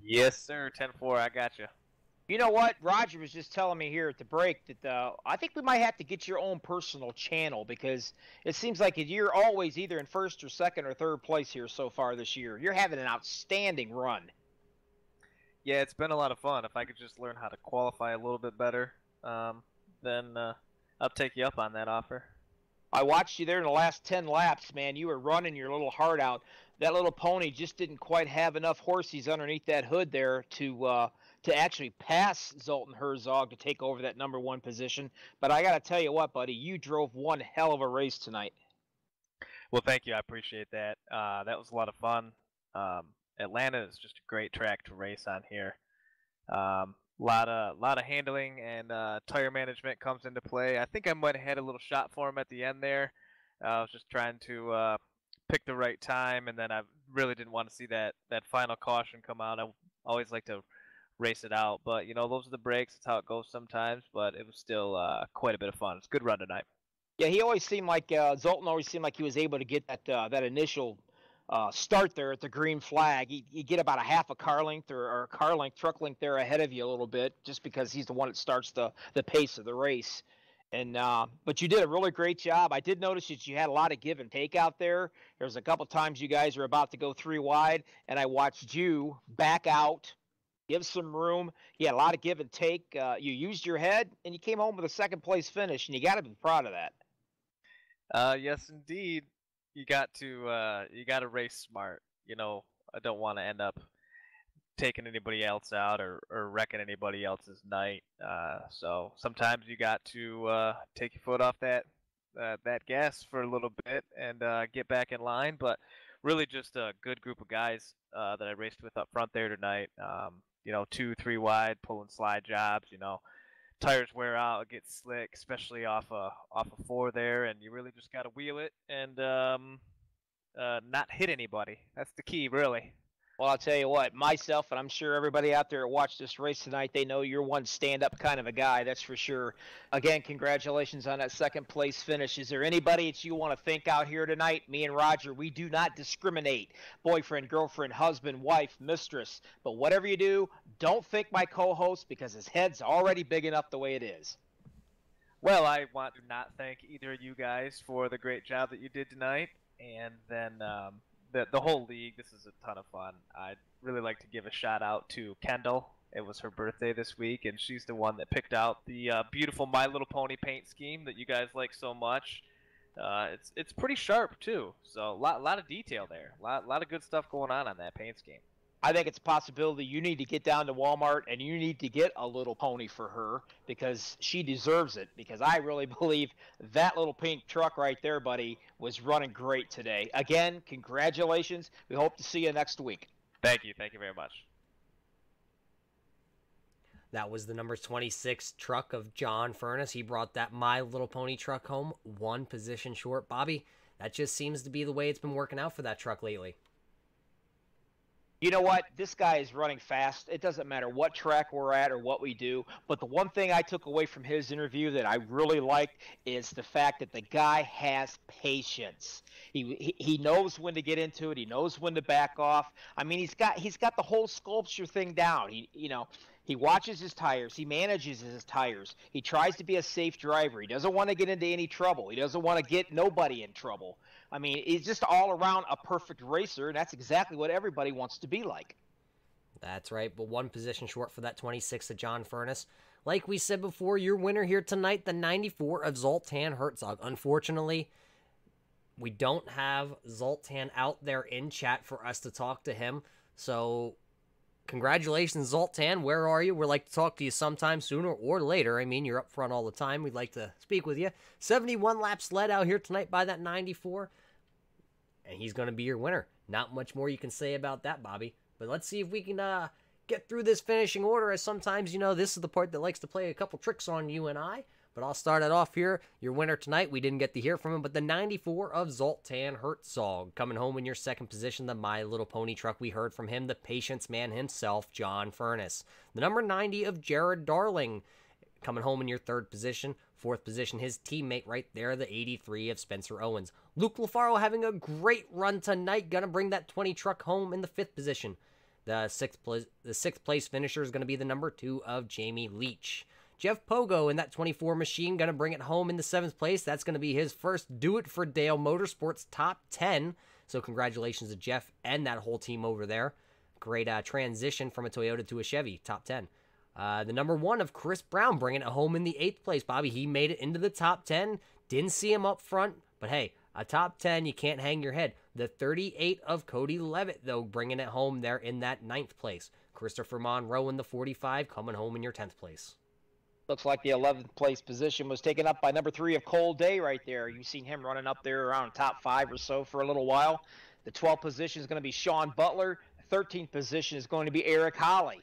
Yes, sir. 10-4. I got you. You know what? Roger was just telling me here at the break that I think we might have to get your own personal channel, because it seems like you're always either in first or second or third place here so far this year. You're having an outstanding run. Yeah, it's been a lot of fun. If I could just learn how to qualify a little bit better, then I'll take you up on that offer. I watched you there in the last 10 laps, man. You were running your little heart out. That little pony just didn't quite have enough horses underneath that hood there to actually pass Zoltan Herzog to take over that #1 position. But I got to tell you what, buddy, you drove one hell of a race tonight. Well, thank you. I appreciate that. That was a lot of fun. Atlanta is just a great track to race on here. Lot of handling and tire management comes into play. I think I might have had a little shot for him at the end there. I was just trying to pick the right time, and then I really didn't want to see that final caution come out. I always like to race it out, but you know, those are the breaks. It's how it goes sometimes. But it was still quite a bit of fun. It's a good run tonight. Yeah, he always seemed like Zoltan always seemed like he was able to get that initial start there at the green flag. You get about a half a car length or a car length, truck length there ahead of you a little bit, just because he's the one that starts the pace of the race. And but you did a really great job. I did notice that you had a lot of give and take out there. There was a couple times you guys were about to go 3 wide, and I watched you back out, give some room. You had a lot of give and take. You used your head, and you came home with a second place finish, and you got to be proud of that. Yes, indeed. You got to race smart. You know, I don't want to end up taking anybody else out or wrecking anybody else's night. So sometimes you got to take your foot off that gas for a little bit and get back in line. But really, just a good group of guys that I raced with up front there tonight. 2-3 wide, pulling slide jobs. Tires wear out, it gets slick, especially off a 4 there, and you really just got to wheel it and not hit anybody. That's the key, really. Well, I'll tell you what, myself, and I'm sure everybody out there that watched this race tonight, they know you're one stand-up kind of a guy, that's for sure. Again, congratulations on that second place finish. Is there anybody that you want to thank out here tonight? Me and Roger, we do not discriminate. Boyfriend, girlfriend, husband, wife, mistress. But whatever you do, don't thank my co-host because his head's already big enough the way it is. Well, I want to not thank either of you guys for the great job that you did tonight. And then the whole league, this is a ton of fun. I'd really like to give a shout out to Kendall. It was her birthday this week, and she's the one that picked out the beautiful My Little Pony paint scheme that you guys like so much. It's pretty sharp too, so a lot of detail there. A lot of good stuff going on that paint scheme. I think it's a possibility you need to get down to Walmart and you need to get a little pony for her because she deserves it, because I really believe that little pink truck right there, buddy, was running great today. Again, congratulations. We hope to see you next week. Thank you. Thank you very much. That was the number 26 truck of John Furness. He brought that My Little Pony truck home, one position short. Bobby, that just seems to be the way it's been working out for that truck lately. You know what? This guy is running fast. It doesn't matter what track we're at or what we do. But the one thing I took away from his interview that I really liked is the fact that the guy has patience. He knows when to get into it. He knows when to back off. I mean, he's got the whole sculpture thing down. He watches his tires. He manages his tires. He tries to be a safe driver. He doesn't want to get into any trouble. He doesn't want to get nobody in trouble. I mean, he's just all around a perfect racer, and that's exactly what everybody wants to be like. That's right, but one position short for that 26 of John Furness. Like we said before, your winner here tonight, the 94 of Zoltan Herzog. Unfortunately, we don't have Zoltan out there in chat for us to talk to him, so congratulations, Zoltan. Where are you? We'd like to talk to you sometime sooner or later. I mean, you're up front all the time. We'd like to speak with you. 71 laps led out here tonight by that 94. And he's going to be your winner. Not much more you can say about that, Bobby. But let's see if we can get through this finishing order, as sometimes, this is the part that likes to play a couple tricks on you and I. But I'll start it off here. Your winner tonight, we didn't get to hear from him, but the 94 of Zoltan Herzog. Coming home in your second position, the My Little Pony truck. We heard from him, the patience man himself, John Furness. The number 90 of Jared Darling. Coming home in your third position. Fourth position, his teammate right there, the 83 of Spencer Owens. Luke LaFaro having a great run tonight. Gonna bring that 20 truck home in the fifth position. The sixth place finisher is going to be the number 2 of Jamie Leach. Jeff Pogo in that 24 machine going to bring it home in the 7th place. That's going to be his first Do It For Dale Motorsports top 10. So congratulations to Jeff and that whole team over there. Great transition from a Toyota to a Chevy, top 10. The number 1 of Chris Brown bringing it home in the 8th place. Bobby, he made it into the top 10. Didn't see him up front, but hey, a top 10, you can't hang your head. The 38 of Cody Levitt, though, bringing it home there in that 9th place. Christopher Monroe in the 45, coming home in your 10th place. Looks like the 11th place position was taken up by number 3 of Cole Day right there. You've seen him running up there around top 5 or so for a little while. The 12th position is going to be Sean Butler. The 13th position is going to be Eric Holly.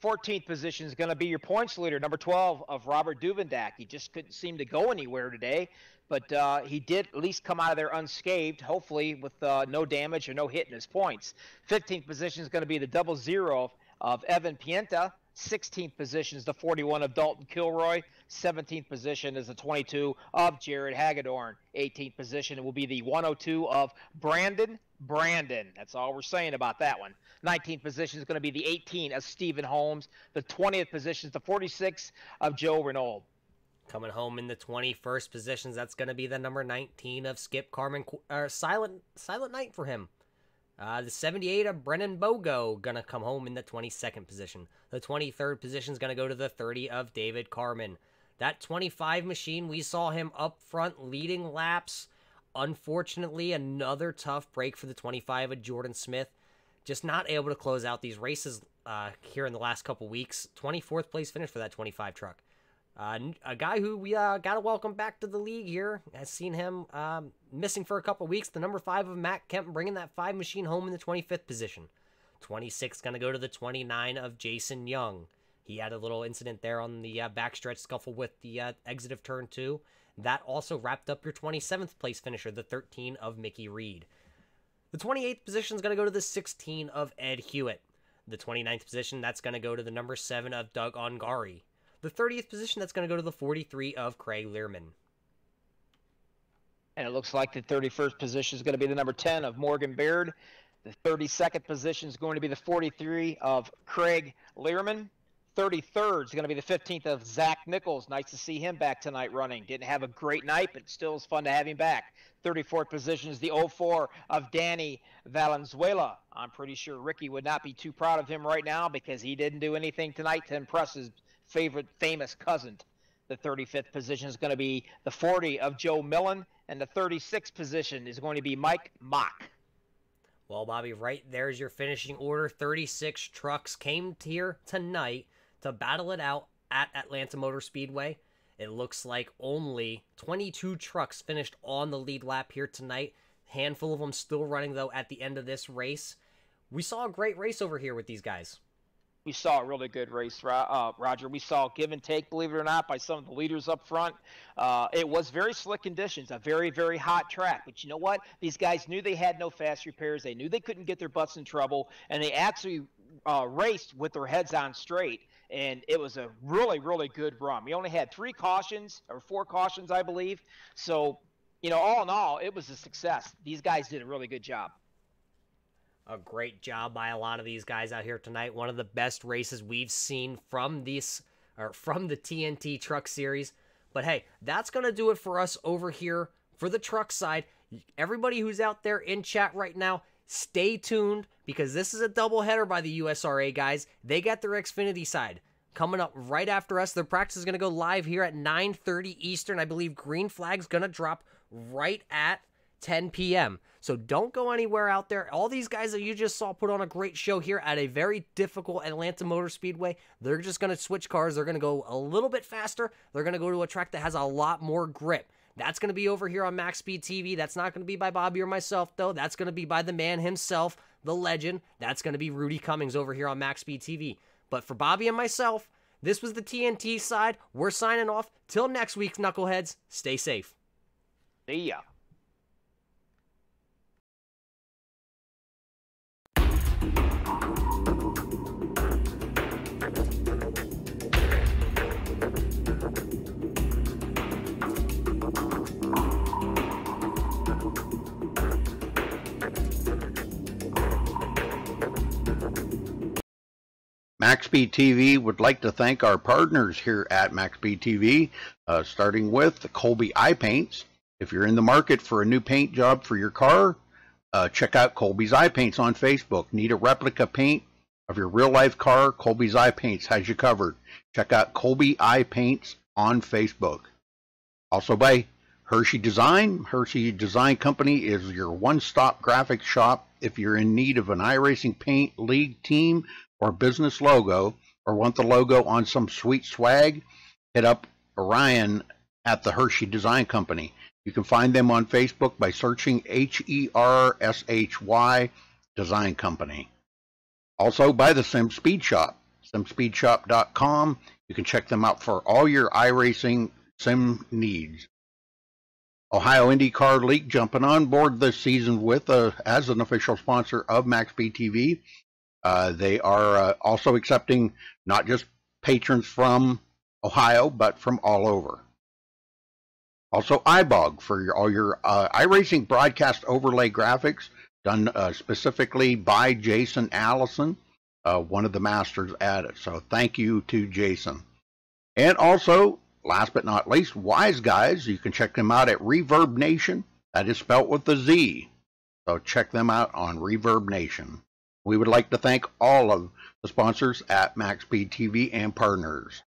14th position is going to be your points leader, number 12 of Robert Duvendak. He just couldn't seem to go anywhere today, but he did at least come out of there unscathed, hopefully with no damage or no hit in his points. 15th position is going to be the 00 of Evan Pienta. 16th position is the 41 of Dalton Kilroy. 17th position is the 22 of Jared Hagedorn. 18th position will be the 102 of Brandon. That's all we're saying about that one. 19th position is going to be the 18 of Stephen Holmes. The 20th position is the 46 of Joe Renauld. Coming home in the 21st positions, that's going to be the number 19 of Skip Carmen. Silent night for him. The 78 of Brennan Bogo going to come home in the 22nd position. The 23rd position is going to go to the 30 of David Carmen. That 25 machine, we saw him up front leading laps. Unfortunately, another tough break for the 25 of Jordan Smith. Just not able to close out these races here in the last couple weeks. 24th place finish for that 25 truck. A guy who we got to welcome back to the league here. I've seen him missing for a couple weeks. The number 5 of Matt Kemp bringing that 5 machine home in the 25th position. 26 going to go to the 29 of Jason Young. He had a little incident there on the backstretch scuffle with the exit of turn 2. That also wrapped up your 27th place finisher, the 13 of Mickey Reed. The 28th position is going to go to the 16 of Ed Hewitt. The 29th position, that's going to go to the number 7 of Doug Ongari. The 30th position, that's going to go to the 43 of Craig Learman. And it looks like the 31st position is going to be the number 10 of Morgan Baird. The 32nd position is going to be the 43 of Craig Learman. 33rd is going to be the 15th of Zach Nichols. Nice to see him back tonight running. Didn't have a great night, but still is fun to have him back. 34th position is the 04 of Danny Valenzuela. I'm pretty sure Ricky would not be too proud of him right now because he didn't do anything tonight to impress his famous cousin. The 35th position is going to be the 40 of Joe Millen, and the 36th position is going to be Mike Mock. Well, Bobby, right there's your finishing order. 36 trucks came here tonight to battle it out at Atlanta Motor Speedway. It looks like only 22 trucks finished on the lead lap here tonight. Handful of them still running, though, at the end of this race. We saw a great race over here with these guys. We saw a really good race, Roger. We saw give and take, believe it or not, by some of the leaders up front. It was very slick conditions, a very, very hot track. But you know what? These guys knew they had no fast repairs. They knew they couldn't get their butts in trouble, and they actually raced with their heads on straight. And it was a really, really good run. We only had 4 cautions, I believe. So, you know, all in all, it was a success. These guys did a really good job. A great job by a lot of these guys out here tonight. One of the best races we've seen from the TNT Truck Series. But hey, that's going to do it for us over here for the truck side. Everybody who's out there in chat right now, stay tuned because this is a doubleheader by the USRA guys. They got their Xfinity side coming up right after us. Their practice is going to go live here at 9:30 Eastern. I believe green flag's going to drop right at 10 p.m. So don't go anywhere out there. All these guys that you just saw put on a great show here at a very difficult Atlanta Motor Speedway. They're just going to switch cars. They're going to go a little bit faster. They're going to go to a track that has a lot more grip. That's going to be over here on MaxSpeedTV. That's not going to be by Bobby or myself, though. That's going to be by the man himself, the legend. That's going to be Rudy Cummings over here on MaxSpeedTV. But for Bobby and myself, this was the TNT side. We're signing off. Till next week, knuckleheads. Stay safe. See ya. MaxSpeedTV would like to thank our partners here at MaxSpeedTV, starting with Colby Eye Paints. If you're in the market for a new paint job for your car, check out Colby's Eye Paints on Facebook. Need a replica paint of your real-life car? Colby's Eye Paints has you covered. Check out Colby Eye Paints on Facebook. Also by Hershey Design. Hershey Design Company is your one-stop graphics shop. If you're in need of an iRacing paint, league, team, or business logo, or want the logo on some sweet swag, hit up Orion at the Hershey Design Company. You can find them on Facebook by searching HERSHY Design Company. Also by the Sim Speed Shop, simspeedshop.com. You can check them out for all your iRacing sim needs. Ohio IndyCar League jumping on board this season with as an official sponsor of MaxSpeedTV. They are also accepting not just patrons from Ohio, but from all over. Also, iBog for all your iRacing broadcast overlay graphics done specifically by Jason Allison, one of the masters at it. So thank you to Jason. And also, last but not least, Wise Guys. You can check them out at Reverb Nation. That is spelt with a Z. So check them out on Reverb Nation. We would like to thank all of the sponsors at MaxSpeedTV and partners.